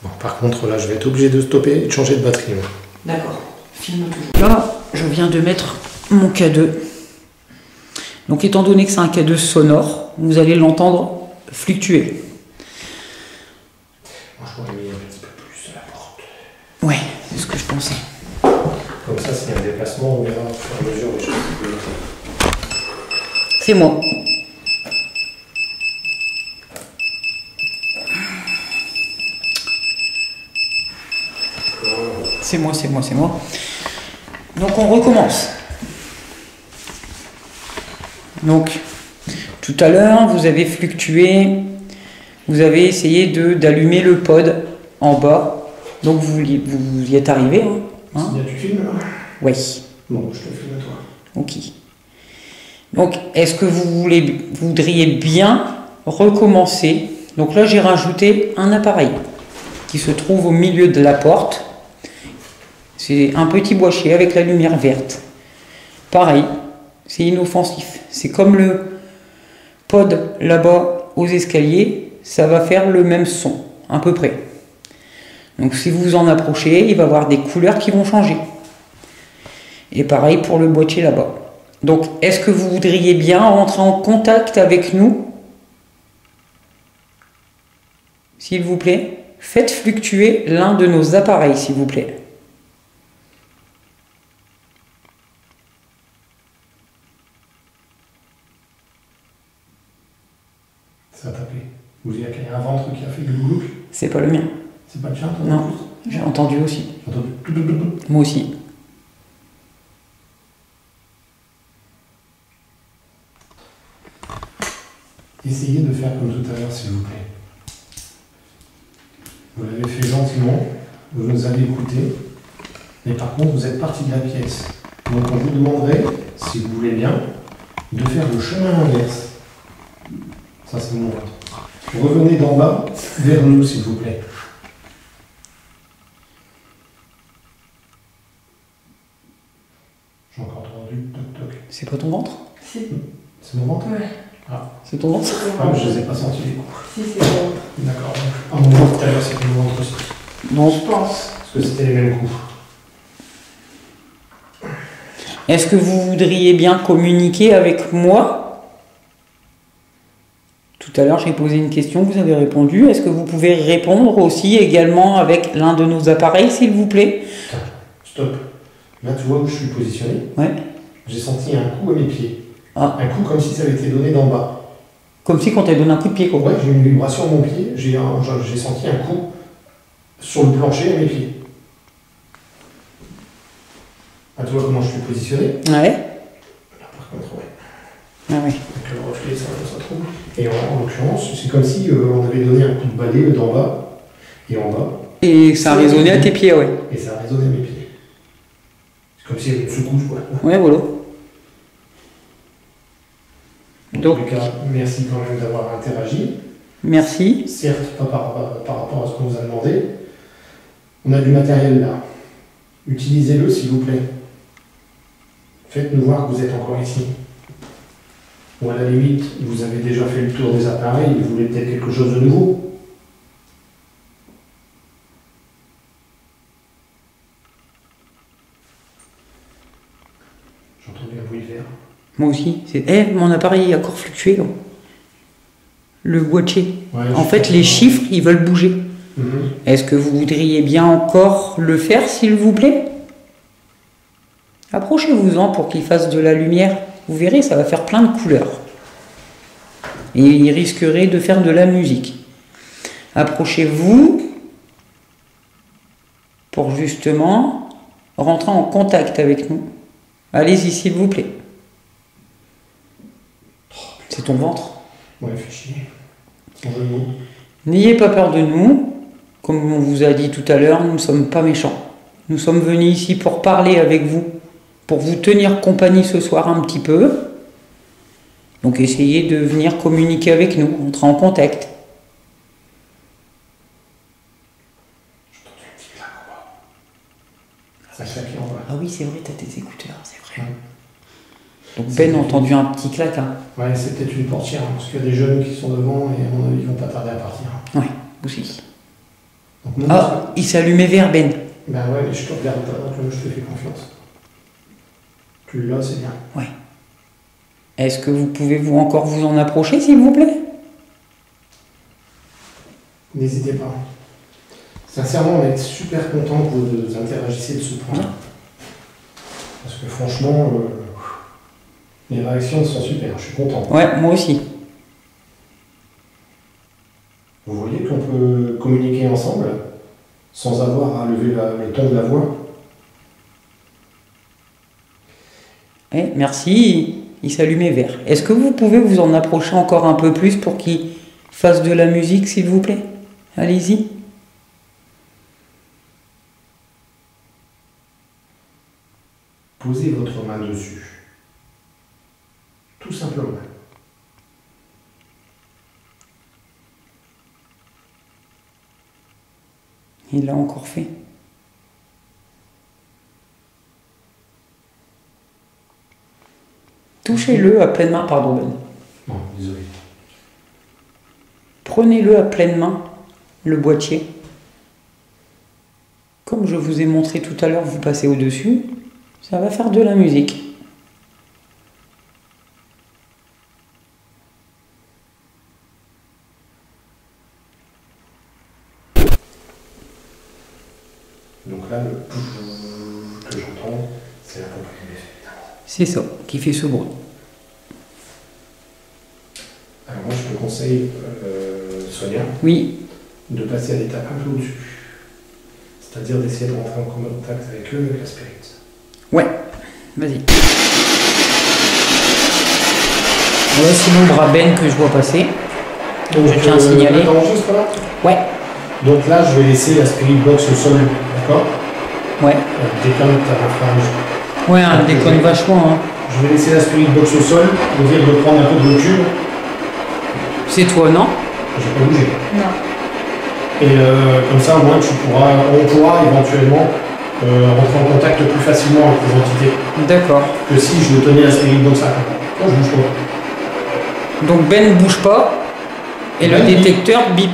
Bon, par contre, là, je vais être obligé de stopper et de changer de batterie. D'accord. Filme toujours. Là, je viens de mettre mon K2. Donc, étant donné que c'est un K2 sonore, vous allez l'entendre fluctuer. Moi, je pourrais mettre un petit peu plus à la porte. Ouais, c'est ce que je pensais. Comme ça, s'il y a un déplacement, on verra au fur et à mesure les choses qui peuvent être. C'est moi. C'est moi, c'est moi, c'est moi. Donc on recommence. Donc, tout à l'heure, vous avez fluctué, vous avez essayé d'allumer le pod en bas. Donc vous y êtes arrivé. Hein, Il y a du film là? Oui. Bon, je te filme à toi. Ok. Donc, est-ce que vous voudriez bien recommencer? Donc là, j'ai rajouté un appareil qui se trouve au milieu de la porte. C'est un petit boîtier avec la lumière verte. Pareil, c'est inoffensif. C'est comme le pod là-bas aux escaliers, ça va faire le même son, à peu près. Donc si vous vous en approchez, il va y avoir des couleurs qui vont changer. Et pareil pour le boîtier là-bas. Donc est-ce que vous voudriez bien rentrer en contact avec nous? S'il vous plaît, faites fluctuer l'un de nos appareils, s'il vous plaît. Ça va taper. Vous voyez qu'il y a un ventre qui a fait glouglou? C'est pas le mien. C'est pas le tien, toi? Non, j'ai entendu aussi. J'ai entendu. Moi aussi. Essayez de faire comme tout à l'heure, s'il vous plaît. Vous l'avez fait gentiment, vous nous avez écouté, mais par contre, vous êtes parti de la pièce. Donc, on vous demanderait, si vous voulez bien, de faire le chemin inverse. Ça, c'est mon ordre. Revenez d'en bas vers nous, s'il vous plaît. J'ai encore entendu toc toc. C'est pas ton ventre? Si. C'est mon ventre? Ouais. C'est ton ventre? Ah, mais je les ai pas sentis les coups. Si, c'est bon. D'accord. À mon ventre tout à l'heure, c'était mon ventre aussi. Non. Je pense. Parce que c'était les mêmes coups. Est-ce que vous voudriez bien communiquer avec moi? Tout à l'heure, j'ai posé une question, vous avez répondu. Est-ce que vous pouvez répondre aussi également avec l'un de nos appareils, s'il vous plaît? Stop. Là, tu vois où je suis positionné? Ouais. J'ai senti un coup à mes pieds. Ah. Un coup comme si ça avait été donné d'en bas. Comme si quand elle donne un coup de pied, quoi. Ouais, j'ai eu une vibration à mon pied. J'ai senti un coup sur le plancher à mes pieds. Ah, tu vois comment je suis positionné? Ouais. Là, par contre, ouais. Ah oui. Avec le reflet, ça trouve. Et en l'occurrence, c'est comme si on avait donné un coup de balai d'en bas et en bas. Et ça a résonné à tes pieds, ouais. Et ça a résonné à mes pieds. C'est comme s'il y avait une secousse, quoi. Ouais, voilà. Donc, en tout cas, merci quand même d'avoir interagi. Merci. Certes, pas par rapport à ce qu'on vous a demandé. On a du matériel là. Utilisez-le, s'il vous plaît. Faites-nous voir que vous êtes encore ici. Ou à la limite, vous avez déjà fait le tour des appareils et vous voulez peut-être quelque chose de nouveau. J'ai entendu un bruit vert. Moi aussi. Mon appareil a encore fluctué, là. Le boîtier. Ouais, En fait, les chiffres, ils veulent bouger. Mhm. Est-ce que vous voudriez bien encore le faire, s'il vous plaît? Approchez-vous-en pour qu'il fasse de la lumière. Vous verrez, ça va faire plein de couleurs. Et il risquerait de faire de la musique. Approchez-vous pour justement rentrer en contact avec nous. Allez-y, s'il vous plaît. C'est ton ventre. Ouais, fais chier. Sans jeu de mots. N'ayez pas peur de nous. Comme on vous a dit tout à l'heure, nous ne sommes pas méchants. Nous sommes venus ici pour parler avec vous, pour vous tenir compagnie ce soir un petit peu. Donc essayez de venir communiquer avec nous, entrer en contact. Ça claque en bas. Ah oui, c'est vrai, t'as tes écouteurs, c'est vrai. Ouais. Donc Ben a entendu un petit claque. Hein. Ouais, c'est peut-être une portière, hein, parce qu'il y a des jeunes qui sont devant et à mon avis, ils vont pas tarder à partir. Ouais, aussi. Donc, mon Ah, il s'est allumé vert, Ben. Ben ouais, mais je te regarde pas, donc je te fais confiance. Tu l'as, c'est bien. Ouais. Est-ce que vous pouvez encore vous en approcher, s'il vous plaît? N'hésitez pas. Sincèrement, on est super content que vous interagissiez de ce point. Parce que franchement, les réactions sont super, je suis content. Ouais, moi aussi. Vous voyez qu'on peut communiquer ensemble sans avoir à lever le ton de la voix. Merci, il s'allumait vert. Est-ce que vous pouvez vous en approcher encore un peu plus pour qu'il fasse de la musique, s'il vous plaît? Allez-y. Posez votre main dessus. Tout simplement. Il l'a encore fait. Touchez-le à pleine main, pardon Ben. Non, désolé. Prenez-le à pleine main, le boîtier. Comme je vous ai montré tout à l'heure, vous passez au-dessus, ça va faire de la musique. Donc là, le que j'entends, c'est la pompe qui fait. C'est ça, qui fait ce bruit. Alors moi, je te conseille, Sonia, Oui, de passer à l'étape un peu au-dessus. C'est-à-dire d'essayer de rentrer en contact avec eux, avec la spirit. ouais, vas-y. Voici l'ombre à Ben que je vois passer. Donc, Je tiens à signaler. t'enregistres là. Ouais, Donc là, je vais laisser la spirit box au sol, d'accord? ouais, Décante ta rafrage. ouais, un déconne vachement. Hein. Je vais laisser la spirit box au sol, vous dire de prendre un peu de recul. C'est toi, non? J'ai pas bougé. Non. Et comme ça, au moins, on pourra éventuellement rentrer en contact plus facilement avec les entités D'accord. que si je tenais la spirit box à côté. Moi, je bouge pas. Donc Ben ne bouge pas et le Ben bip. détecteur bip.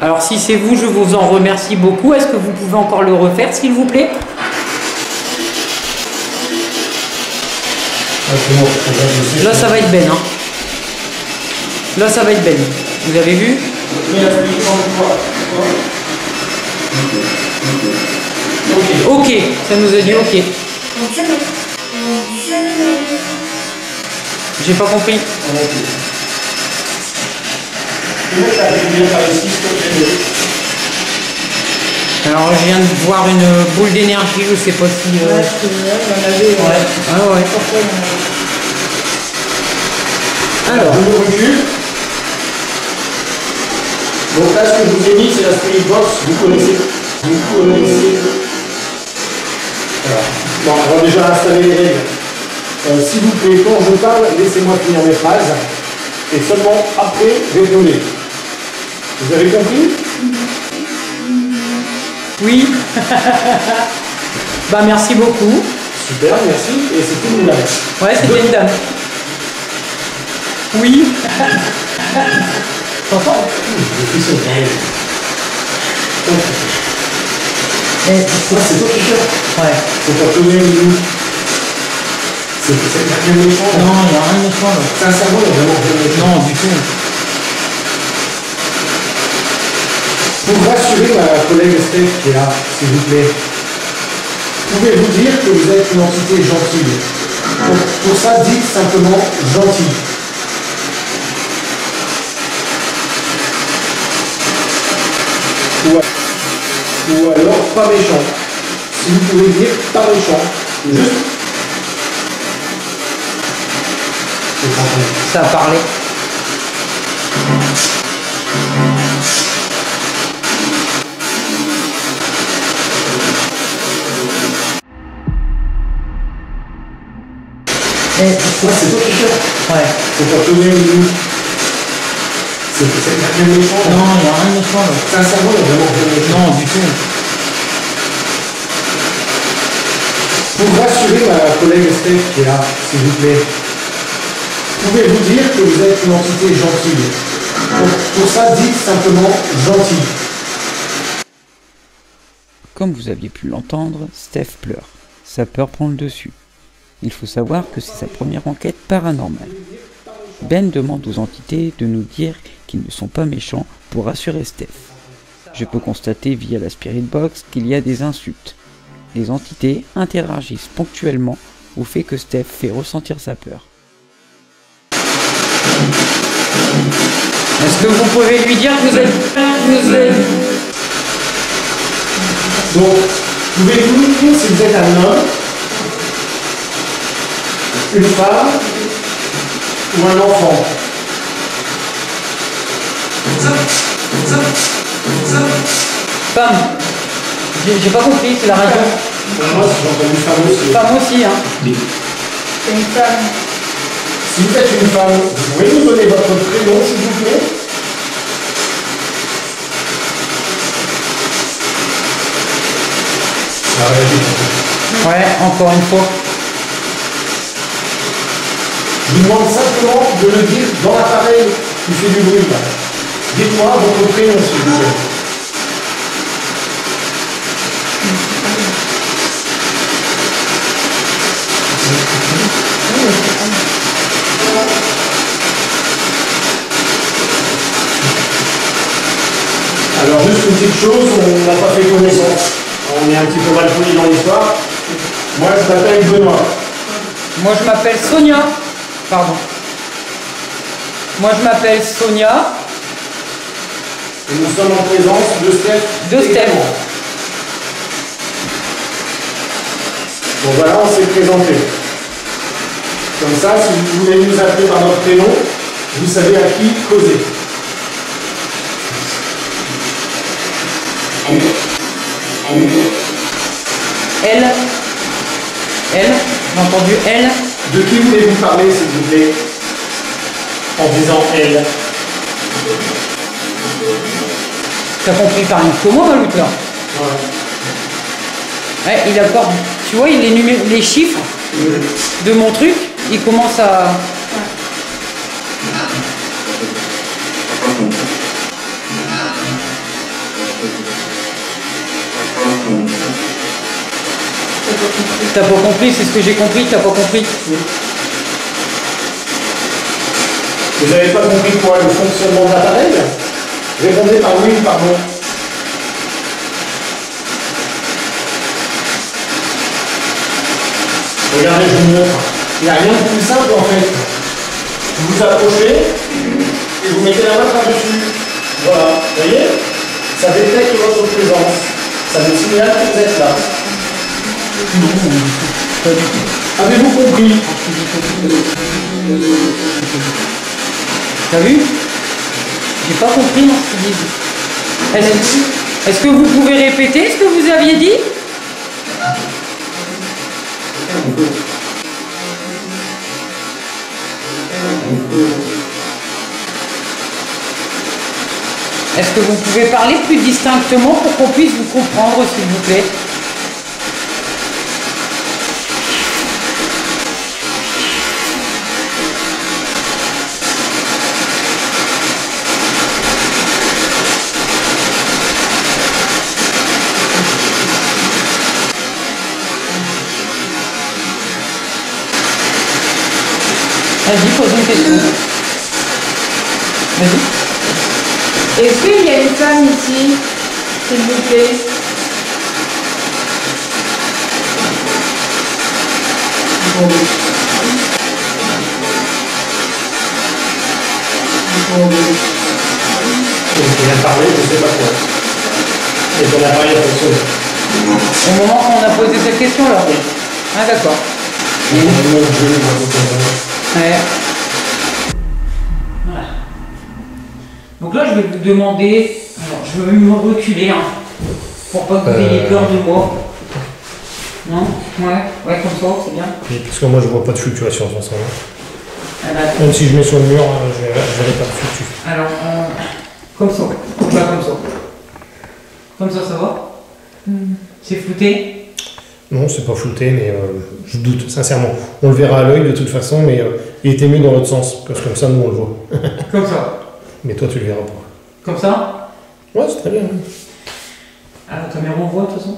Alors si c'est vous, je vous en remercie beaucoup. Est-ce que vous pouvez encore le refaire, s'il vous plaît? Ah, c'est bon, je sais. Là, ça va être Ben. Hein. Là, ça va être Ben. Vous avez vu? Mais la spirit box, quoi. Ok. Ok, ça nous a dit ok. J'ai pas compris. Le mec a régulier par ici, s'il te plaît. Alors, je viens de voir une boule d'énergie. Je sais pas si. Ouais, je te jure, on en avait. Ouais. Ah ouais. Pourquoi on en avait. Alors. Je me recule. Donc là, ce que je vous ai mis, c'est la spirit box. Vous connaissez. Voilà. Bon, on va déjà installer les règles. S'il vous plaît, quand je parle, laissez-moi finir mes phrases. Et seulement après, répondez. Vous avez compris? Oui. Bah, merci beaucoup. Super, merci. Et c'est tout, là. Ouais, c'était une dame. Oui. T'entends? Je suis sûr. Eh, C'est toi qui fais. Ouais. C'est pas tout le monde. C'est pas le méchant. Non, il n'y a rien de méchant là. Sincèrement, il y a vraiment rien de méchant. Non, du tout. Pour rassurer ma collègue Steph qui est là, s'il vous plaît, pouvez-vous dire que vous êtes une entité gentille? Pour ça, dites simplement gentil. Ou alors pas méchant. Si vous pouvez dire pas méchant. Juste. Ça a parlé. C'est toi qui fais. Ouais. C'est pas tout le monde. C'est rien de méchant. Non, il n'y a rien de méchant là. Sincèrement, il y a vraiment rien de méchant. Non, du tout. Pour rassurer ma collègue Steph qui est là, s'il vous plaît, pouvez-vous dire que vous êtes une entité gentille? Pour ça, dites simplement gentil. Comme vous aviez pu l'entendre, Steph pleure. Sa peur prend le dessus. Il faut savoir que c'est sa première enquête paranormale. Ben demande aux entités de nous dire qu'ils ne sont pas méchants pour rassurer Steph. Je peux constater via la Spirit Box qu'il y a des insultes. Les entités interagissent ponctuellement au fait que Steph fait ressentir sa peur. Est-ce que vous pouvez lui dire que vous êtes... Donc, pouvez-vous nous dire si vous êtes un homme? une femme ou un enfant? Femme. J'ai pas compris, c'est la raison. Moi, j'ai entendu femme aussi. Femme aussi, hein. C'est une femme. Si vous êtes une femme, vous pouvez nous donner votre prénom, s'il vous plaît? Ouais, encore une fois. Je vous demande simplement de le dire dans l'appareil qui fait du bruit. Là. Dites-moi votre prénom, s'il vous plaît. Alors, juste une petite chose, on n'a pas fait connaissance. On est un petit peu mal poli dans l'histoire. Moi, je m'appelle Benoît. Moi, je m'appelle Sonia. Pardon. Moi, je m'appelle Sonia. Et nous sommes en présence de Steph. De Steph. également. Bon, voilà, on s'est présenté. Comme ça, si vous voulez nous appeler par notre prénom, vous savez à qui causer. Elle. Elle. J'ai entendu elle. De qui voulez-vous parler, s'il vous plaît? En disant elle. T'as compris par une comment, l'autre là? Ouais. Ouais, il apporte. Tu vois, les chiffres de mon truc, il commence à. T'as pas compris, c'est ce que j'ai compris, t'as pas compris. Vous n'avez pas compris quoi, le fonctionnement de l'appareil? Répondez par oui ou par non. Regardez, je vous montre. Il n'y a rien de plus simple en fait. Vous vous approchez et vous mettez la main par-dessus. Voilà, vous voyez? Ça détecte votre présence. Ça vous signale que vous êtes là. Avez-vous compris? T'as vu? J'ai pas compris dans ce qu'ils disent. Est-ce que vous pouvez répéter ce que vous aviez dit? Est-ce que vous pouvez parler plus distinctement pour qu'on puisse vous comprendre, s'il vous plaît? Vas-y, pose une question. Vas-y. Est-ce qu'il y a une femme ici, s'il vous plaît? Vous vient de parler, je ne sais pas quoi. Et ton appareil fonctionne. Au moment qu'on a posé cette question là. Ah d'accord. Ouais. Voilà. Donc là, je vais vous demander. Alors, je vais me reculer, hein, pour pas que vous ayez peur de moi. Non? Ouais, comme ça, c'est bien. Parce que moi, je vois pas de fluctuation sur ça. Alors, Même si je mets sur le mur, je verrai pas de fluctuation. alors comme ça. Pas comme ça. Comme ça va? C'est flouté? Non, c'est pas flouté, mais je doute, sincèrement. On le verra à l'œil de toute façon, mais il était mis dans l'autre sens, parce que comme ça, nous, on le voit. Comme ça. Mais toi, tu le verras pas. Comme ça? Ouais, c'est très bien. Oui. À la caméra, on voit de toute façon.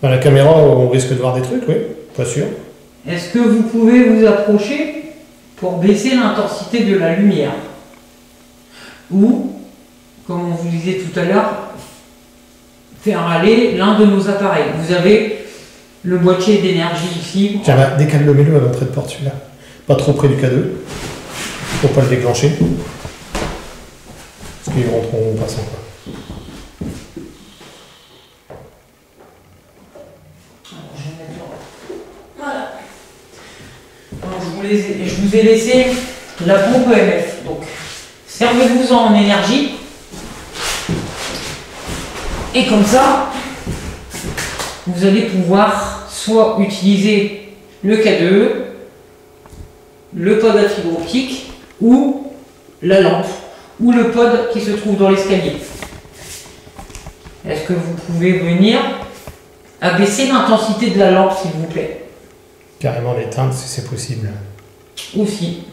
À la caméra, on risque de voir des trucs, oui, pas sûr. Est-ce que vous pouvez vous approcher pour baisser l'intensité de la lumière? Ou, comme on vous disait tout à l'heure, faire aller l'un de nos appareils. Vous avez le boîtier d'énergie ici. Tiens, là, décale-le, mets-le à l'entrée de porte, celui-là. Pas trop près du K2, pour pas le déclencher. Parce qu'ils rentreront en passant, quoi. Alors, je vais mettre là. Voilà. Alors, je vous les vais laisser la pompe EMF. Donc, servez-vous-en en énergie. Et comme ça, vous allez pouvoir soit utiliser le K2E, le pod à fibre optique ou la lampe ou le pod qui se trouve dans l'escalier. Est-ce que vous pouvez venir abaisser l'intensité de la lampe, s'il vous plaît? Carrément l'éteindre si c'est possible. Aussi.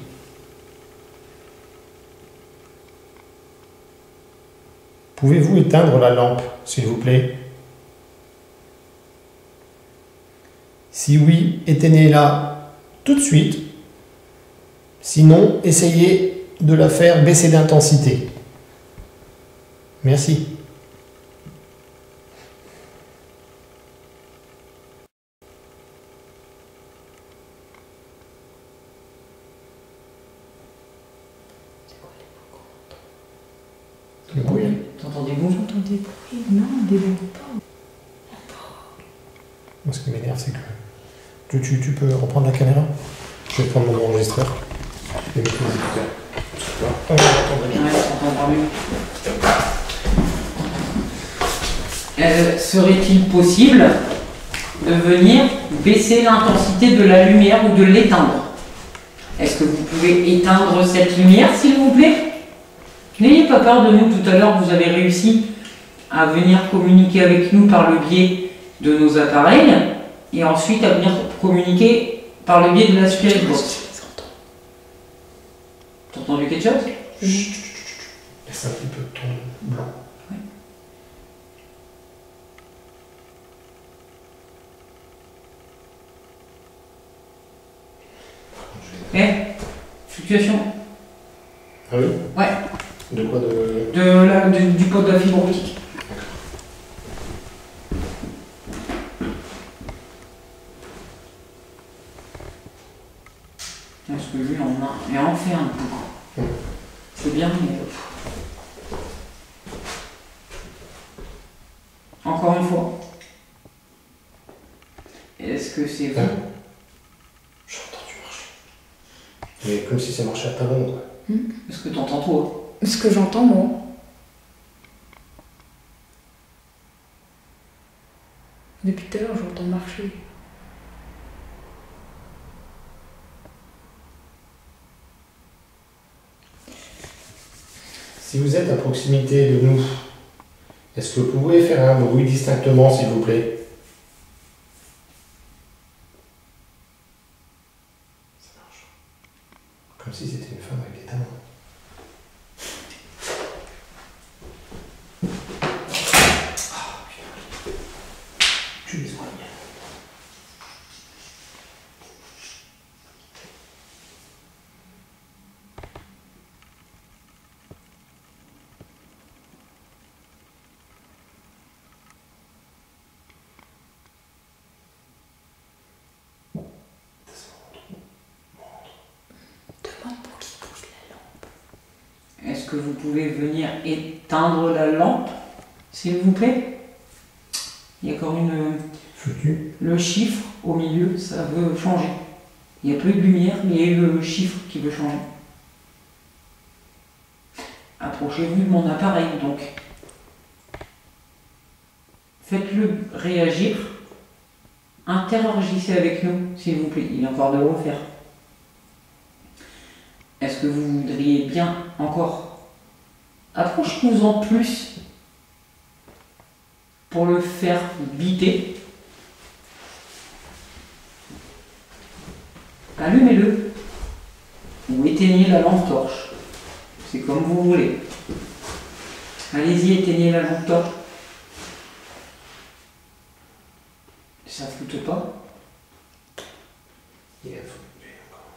Pouvez-vous éteindre la lampe, s'il vous plaît? Si oui, éteignez-la tout de suite. Sinon, essayez de la faire baisser d'intensité. Merci. Le bruit, hein. T'entendez-vous? J'entends des bruits. Non, des bruits pas. Moi, ce qui m'énerve, c'est que tu peux reprendre la caméra. Je vais prendre mon enregistreur. Je vais mettre mes écouteurs. On va entendre bien. Ouais, on s'entend mieux. Serait-il possible de venir baisser l'intensité de la lumière ou de l'éteindre? Est-ce que vous pouvez éteindre cette lumière, s'il vous plaît? N'ayez pas peur de nous. Tout à l'heure, vous avez réussi à venir communiquer avec nous par le biais de nos appareils et ensuite à venir communiquer par le biais de la Spirit Box. T'as entendu quelque chose? Laisse un petit peu de ton blanc. Eh, fluctuation. Ah oui? Ouais. De quoi Du pod de la fibre optique. Parce que lui en fait un peu. C'est bien, mais. Encore une fois. Est-ce que c'est vrai? J'ai entendu marcher. Mais comme si ça marchait à talons, quoi. Est-ce que t'entends toi? Ce que j'entends, moi. Depuis tout à l'heure, j'entends marcher. Si vous êtes à proximité de nous, est-ce que vous pouvez faire un bruit distinctement, s'il vous plaît? Ça marche. Comme si c'était une femme avec des talons. Ah, putain. Tu les soignes. Est-ce que vous pouvez venir éteindre la lampe, s'il vous plaît? Il y a encore le chiffre au milieu, ça veut changer. Il n'y a plus de lumière, mais il y a le chiffre qui veut changer. Approchez-vous de mon appareil, donc. Faites-le réagir. Interagissez avec nous, s'il vous plaît. Il est encore de refaire. Est-ce que vous voudriez bien encore? Approchez-vous-en plus pour le faire biter. Allumez-le ou éteignez la lampe torche. C'est comme vous voulez. Allez-y, éteignez la lampe torche. Ça floute pas? Il a foutu encore.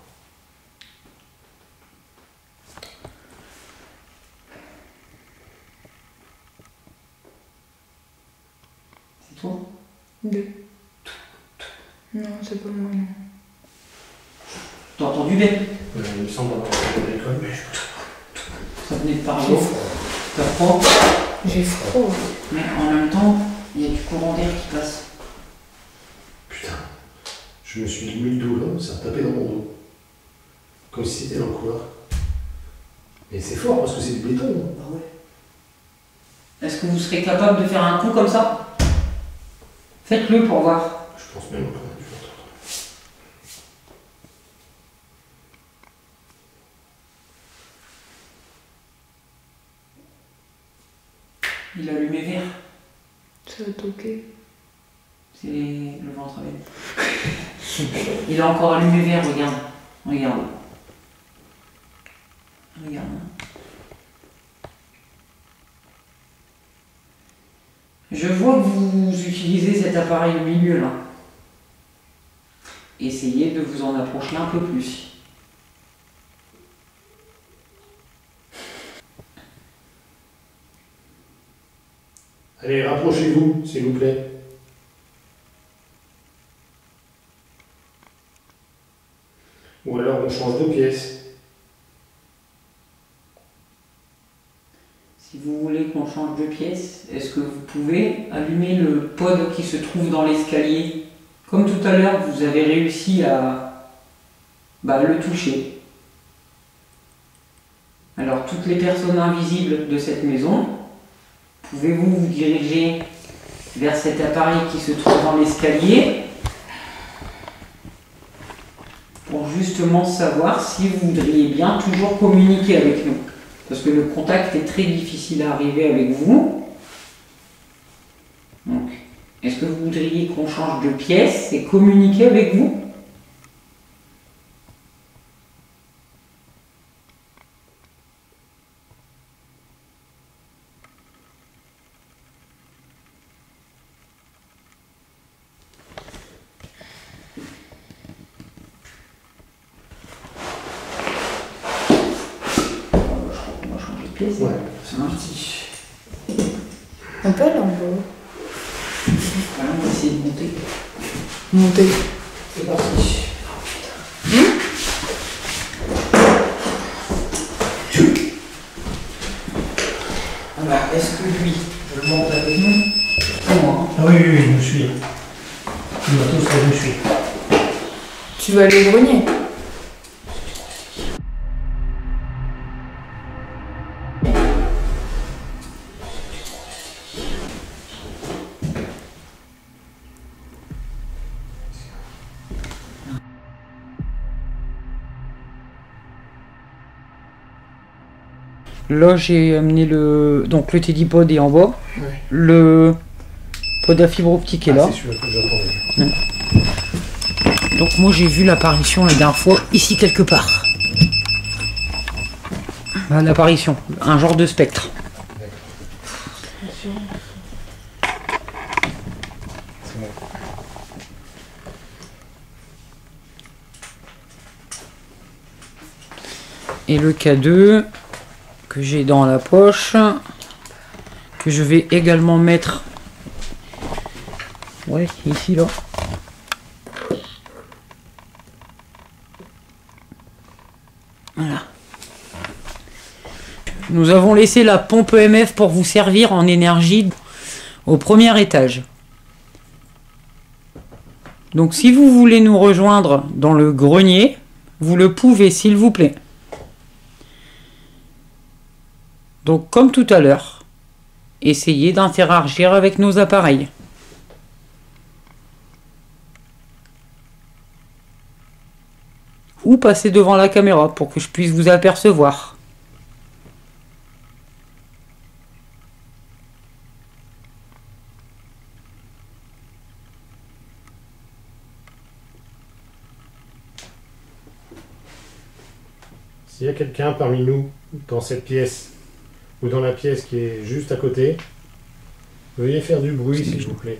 C'est toi? Deux. Non, c'est pas moi, non. T'as entendu bien? Il me semble avoir entendu à l'école, mais Ça venait de par l'eau. T'as froid? J'ai froid. Mais en même temps, il y a du courant d'air qui passe. putain, je me suis mis le dos là, ça a tapé dans mon dos. Comme si c'était dans le couloir. Et c'est fort parce que c'est du béton. Hein. Bah ouais. Est-ce que vous serez capable de faire un coup comme ça? Faites-le pour voir. Je pense même qu'on a dû l'entendre. Il a allumé vert. Ça a toqué. C'est le ventre avec. Il a encore allumé vert, regarde. Regarde. Regarde. Je vois que vous utilisez cet appareil au milieu là. Essayez de vous en approcher un peu plus. Allez, rapprochez-vous, s'il vous plaît. Ou alors on change de pièce. Si vous voulez qu'on change de pièce, est-ce que vous pouvez allumer le pod qui se trouve dans l'escalier? Comme tout à l'heure, vous avez réussi à le toucher. Alors, toutes les personnes invisibles de cette maison, pouvez-vous vous diriger vers cet appareil qui se trouve dans l'escalier pour justement savoir si vous voudriez bien toujours communiquer avec nous? Parce que le contact est très difficile à arriver avec vous. Donc, est-ce que vous voudriez qu'on change de pièce et communiquer avec vous? On va changer de pièce. Ouais, c'est parti. On peut aller en bas. Voilà, on va essayer de monter. Monter. C'est parti. Alors, est-ce que lui, je le monte avec nous? C'est moi. Hein. Ah oui, oui, oui, je me suis. Le matos, je me suis. Tu vas aller au grenier. Là, j'ai amené le Teddipod est en bas. Ouais. Le pod à fibre optique est là. C'est celui-là que j'attendais. Donc moi j'ai vu l'apparition la dernière fois ici quelque part. L'apparition, un genre de spectre. Et le K2 que j'ai dans la poche, que je vais également mettre, ouais, ici là. Voilà. Nous avons laissé la pompe EMF pour vous servir en énergie au premier étage. Donc si vous voulez nous rejoindre dans le grenier, vous le pouvez s'il vous plaît. Donc comme tout à l'heure, essayez d'interagir avec nos appareils. Ou passez devant la caméra pour que je puisse vous apercevoir. S'il y a quelqu'un parmi nous dans cette pièce ou dans la pièce qui est juste à côté, veuillez faire du bruit s'il vous plaît.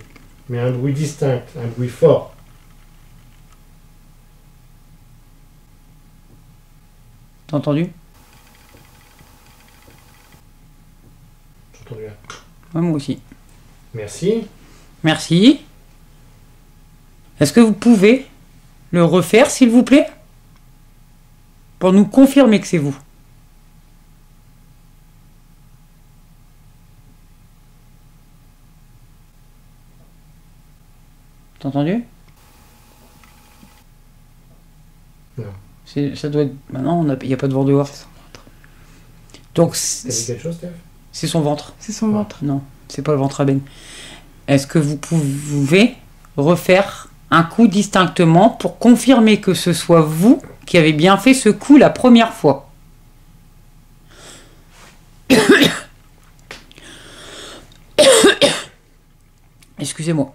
Mais un bruit distinct, un bruit fort. T'as entendu? J'ai entendu là. Ouais, moi aussi. Merci. Merci. Est-ce que vous pouvez le refaire s'il vous plaît? Pour nous confirmer que c'est vous. T'as entendu? Non. Ça doit être... Maintenant, il n'y a pas de vent dehors. Donc, T'as dit quelque chose, Steph? c'est son ventre. C'est son ventre. Non, c'est pas le ventre à Ben. Est-ce que vous pouvez refaire un coup distinctement pour confirmer que ce soit vous qui avez bien fait ce coup la première fois? Excusez-moi.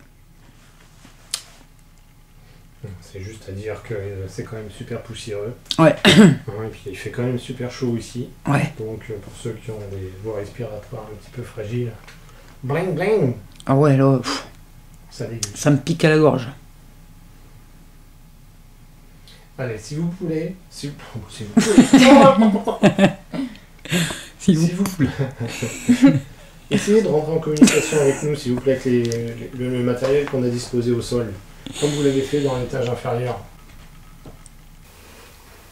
C'est juste à dire que c'est quand même super poussiéreux. Ouais. Et puis il fait quand même super chaud ici. Ouais. Donc pour ceux qui ont des voies respiratoires un petit peu fragiles, bling bling, Ah ouais, là, ça dégoûte. ça me pique à la gorge. Allez, si vous voulez, si vous voulez, s'il vous plaît, essayez de rentrer en communication avec nous, s'il vous plaît, avec le matériel qu'on a disposé au sol, comme vous l'avez fait dans l'étage inférieur.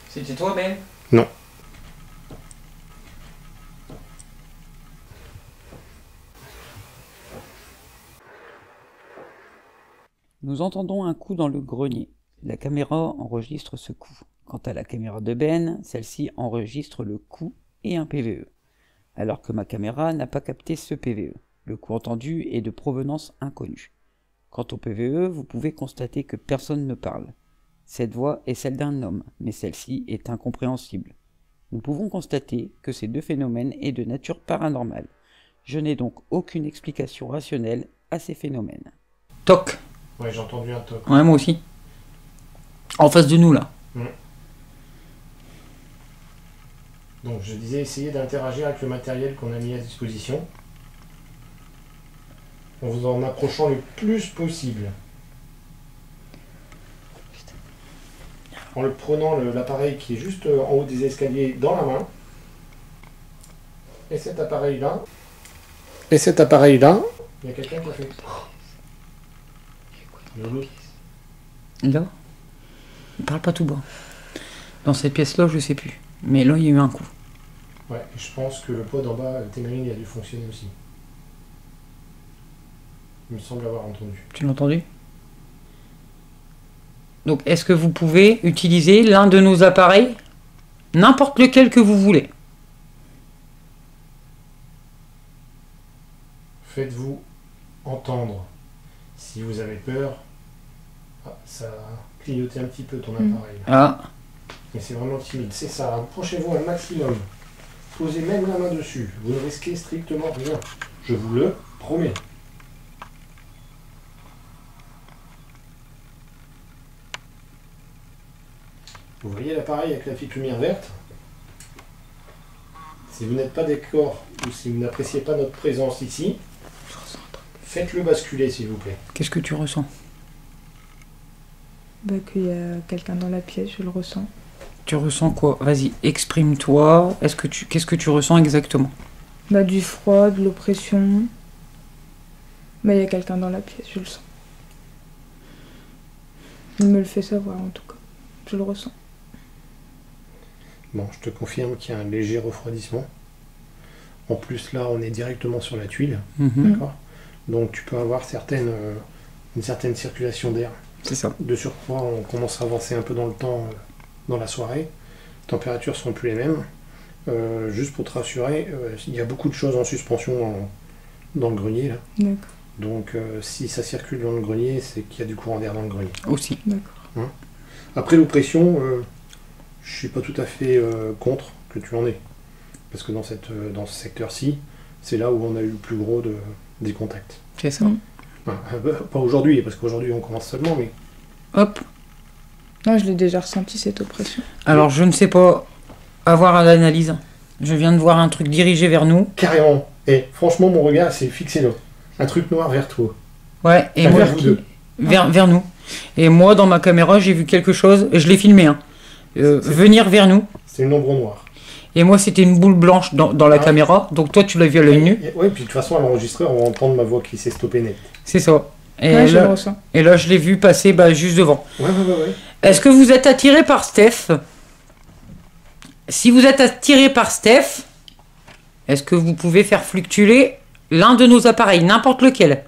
C'était toi, Ben? Non. Nous entendons un coup dans le grenier. La caméra enregistre ce coup. Quant à la caméra de Ben, celle-ci enregistre le coup et un PVE, alors que ma caméra n'a pas capté ce PVE. Le coup entendu est de provenance inconnue. Quant au PVE, vous pouvez constater que personne ne parle. Cette voix est celle d'un homme, mais celle-ci est incompréhensible. Nous pouvons constater que ces deux phénomènes sont de nature paranormale. Je n'ai donc aucune explication rationnelle à ces phénomènes. Toc. Ouais, j'ai entendu un toc. Ouais, moi aussi. En face de nous, là. Donc je disais, essayez d'interagir avec le matériel qu'on a mis à disposition, en vous en approchant le plus possible. En le prenant l'appareil qui est juste en haut des escaliers dans la main. Et cet appareil-là. Il y a quelqu'un qui a fait. Là, il parle pas tout bas. Dans cette pièce-là, je sais plus. Mais là, il y a eu un coup. Ouais, je pense que le pod en bas, le témérine, a dû fonctionner aussi. Il me semble avoir entendu. Tu l'as entendu? Donc, est-ce que vous pouvez utiliser l'un de nos appareils? N'importe lequel que vous voulez. Faites-vous entendre. Si vous avez peur, ça a clignoté un petit peu ton appareil. Ah, Mais c'est vraiment timide. C'est ça, approchez-vous un maximum. Posez même la main dessus. Vous ne risquez strictement rien. Je vous le promets. Vous voyez l'appareil avec la petite lumière verte? Si vous n'êtes pas d'accord ou si vous n'appréciez pas notre présence ici, faites-le basculer s'il vous plaît. qu'est-ce que tu ressens? Bah, qu'il y a quelqu'un dans la pièce, je le ressens. Tu ressens quoi? Vas-y, exprime-toi. Qu'est-ce que tu ressens exactement? Bah, du froid, de l'oppression. Bah, il y a quelqu'un dans la pièce, je le sens. Il me le fait savoir en tout cas. Je le ressens. Bon, je te confirme qu'il y a un léger refroidissement. En plus, là, on est directement sur la tuile. Mhm. D'accord. Donc, tu peux avoir une certaine circulation d'air. C'est ça. De surcroît, on commence à avancer un peu dans le temps, dans la soirée. Les températures sont plus les mêmes. Juste pour te rassurer, il y a beaucoup de choses en suspension dans le grenier. Là. D'accord. Donc, si ça circule dans le grenier, c'est qu'il y a du courant d'air dans le grenier. Aussi. D'accord. Après l'oppression, je suis pas tout à fait contre que tu en aies. Parce que dans ce secteur-ci, c'est là où on a eu le plus gros des contacts. C'est ça. Enfin, pas aujourd'hui, parce qu'aujourd'hui on commence seulement, mais Hop. Non, je l'ai déjà ressenti cette oppression. Alors, je ne sais pas avoir à l'analyse. Je viens de voir un truc dirigé vers nous. carrément. Et franchement, mon regard s'est fixé là. Un truc noir vers toi. Ouais, et Vers moi, vous deux. vers nous. Et moi, dans ma caméra, j'ai vu quelque chose. Je l'ai filmé, hein. Venir vers nous. C'est une ombre noire. Et moi, c'était une boule blanche dans la Ah. caméra. Donc, toi, tu l'as vu à l'œil nu. Oui, puis de toute façon, à l'enregistreur, on va entendre ma voix qui s'est stoppée net. C'est ça. Et, Ouais, je le là, ressens. et là, je l'ai vu passer juste devant. Ouais. Est-ce que vous êtes attiré par Steph? Si vous êtes attiré par Steph, est-ce que vous pouvez faire fluctuer l'un de nos appareils, n'importe lequel?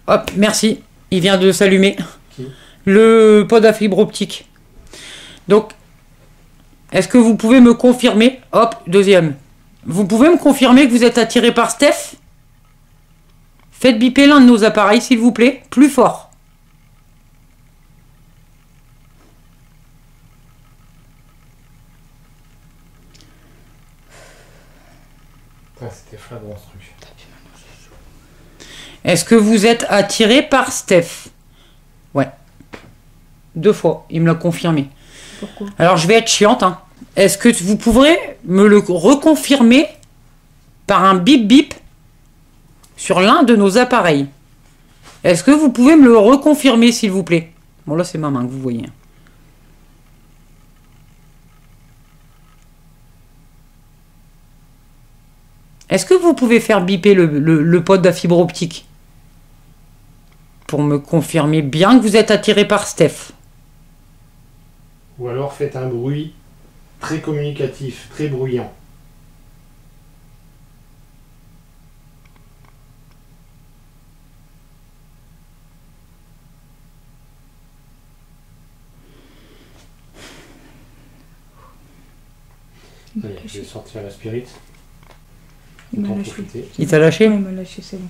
Hop, merci. Il vient de s'allumer. Qui? Le pod à fibre optique. Donc, est-ce que vous pouvez me confirmer? Hop, deuxième. Vous pouvez me confirmer que vous êtes attiré par Steph? Faites biper l'un de nos appareils, s'il vous plaît. Plus fort. C'était flagrant ce truc. Est-ce que vous êtes attiré par Steph? Ouais. 2 fois, il me l'a confirmé. Pourquoi? Alors je vais être chiante. Hein. Est-ce que vous pourrez me le reconfirmer par un bip bip sur l'un de nos appareils? Est-ce que vous pouvez me le reconfirmer, s'il vous plaît? Bon, là, c'est ma main que vous voyez. Est-ce que vous pouvez faire biper le pod de la fibre optique pour me confirmer bien que vous êtes attiré par Steph? Ou alors faites un bruit très communicatif, très bruyant. Allez, je vais sortir la spirit. Il m'a Autant lâché. profiter. Il t'a lâché? Ouais, il m'a lâché, c'est bon.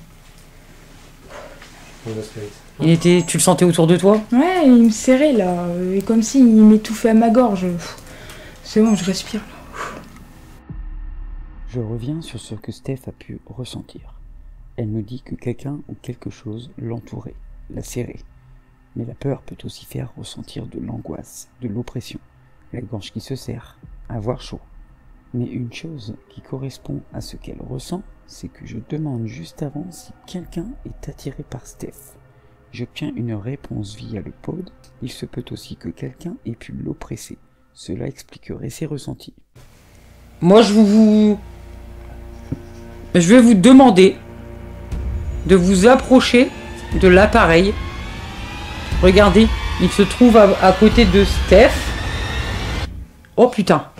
Prends la spirit. Tu le sentais autour de toi? Ouais, il me serrait là, et comme s'il m'étouffait à ma gorge. C'est bon, je respire là. Je reviens sur ce que Steph a pu ressentir. Elle nous dit que quelqu'un ou quelque chose l'entourait, la serrait. Mais la peur peut aussi faire ressentir de l'angoisse, de l'oppression, la gorge qui se serre, avoir chaud. Mais une chose qui correspond à ce qu'elle ressent, c'est que je demande juste avant si quelqu'un est attiré par Steph. J'obtiens une réponse via le pod. Il se peut aussi que quelqu'un ait pu l'oppresser. Cela expliquerait ses ressentis. Moi, je vais vous demander de vous approcher de l'appareil. Regardez, il se trouve à côté de Steph. Oh putain.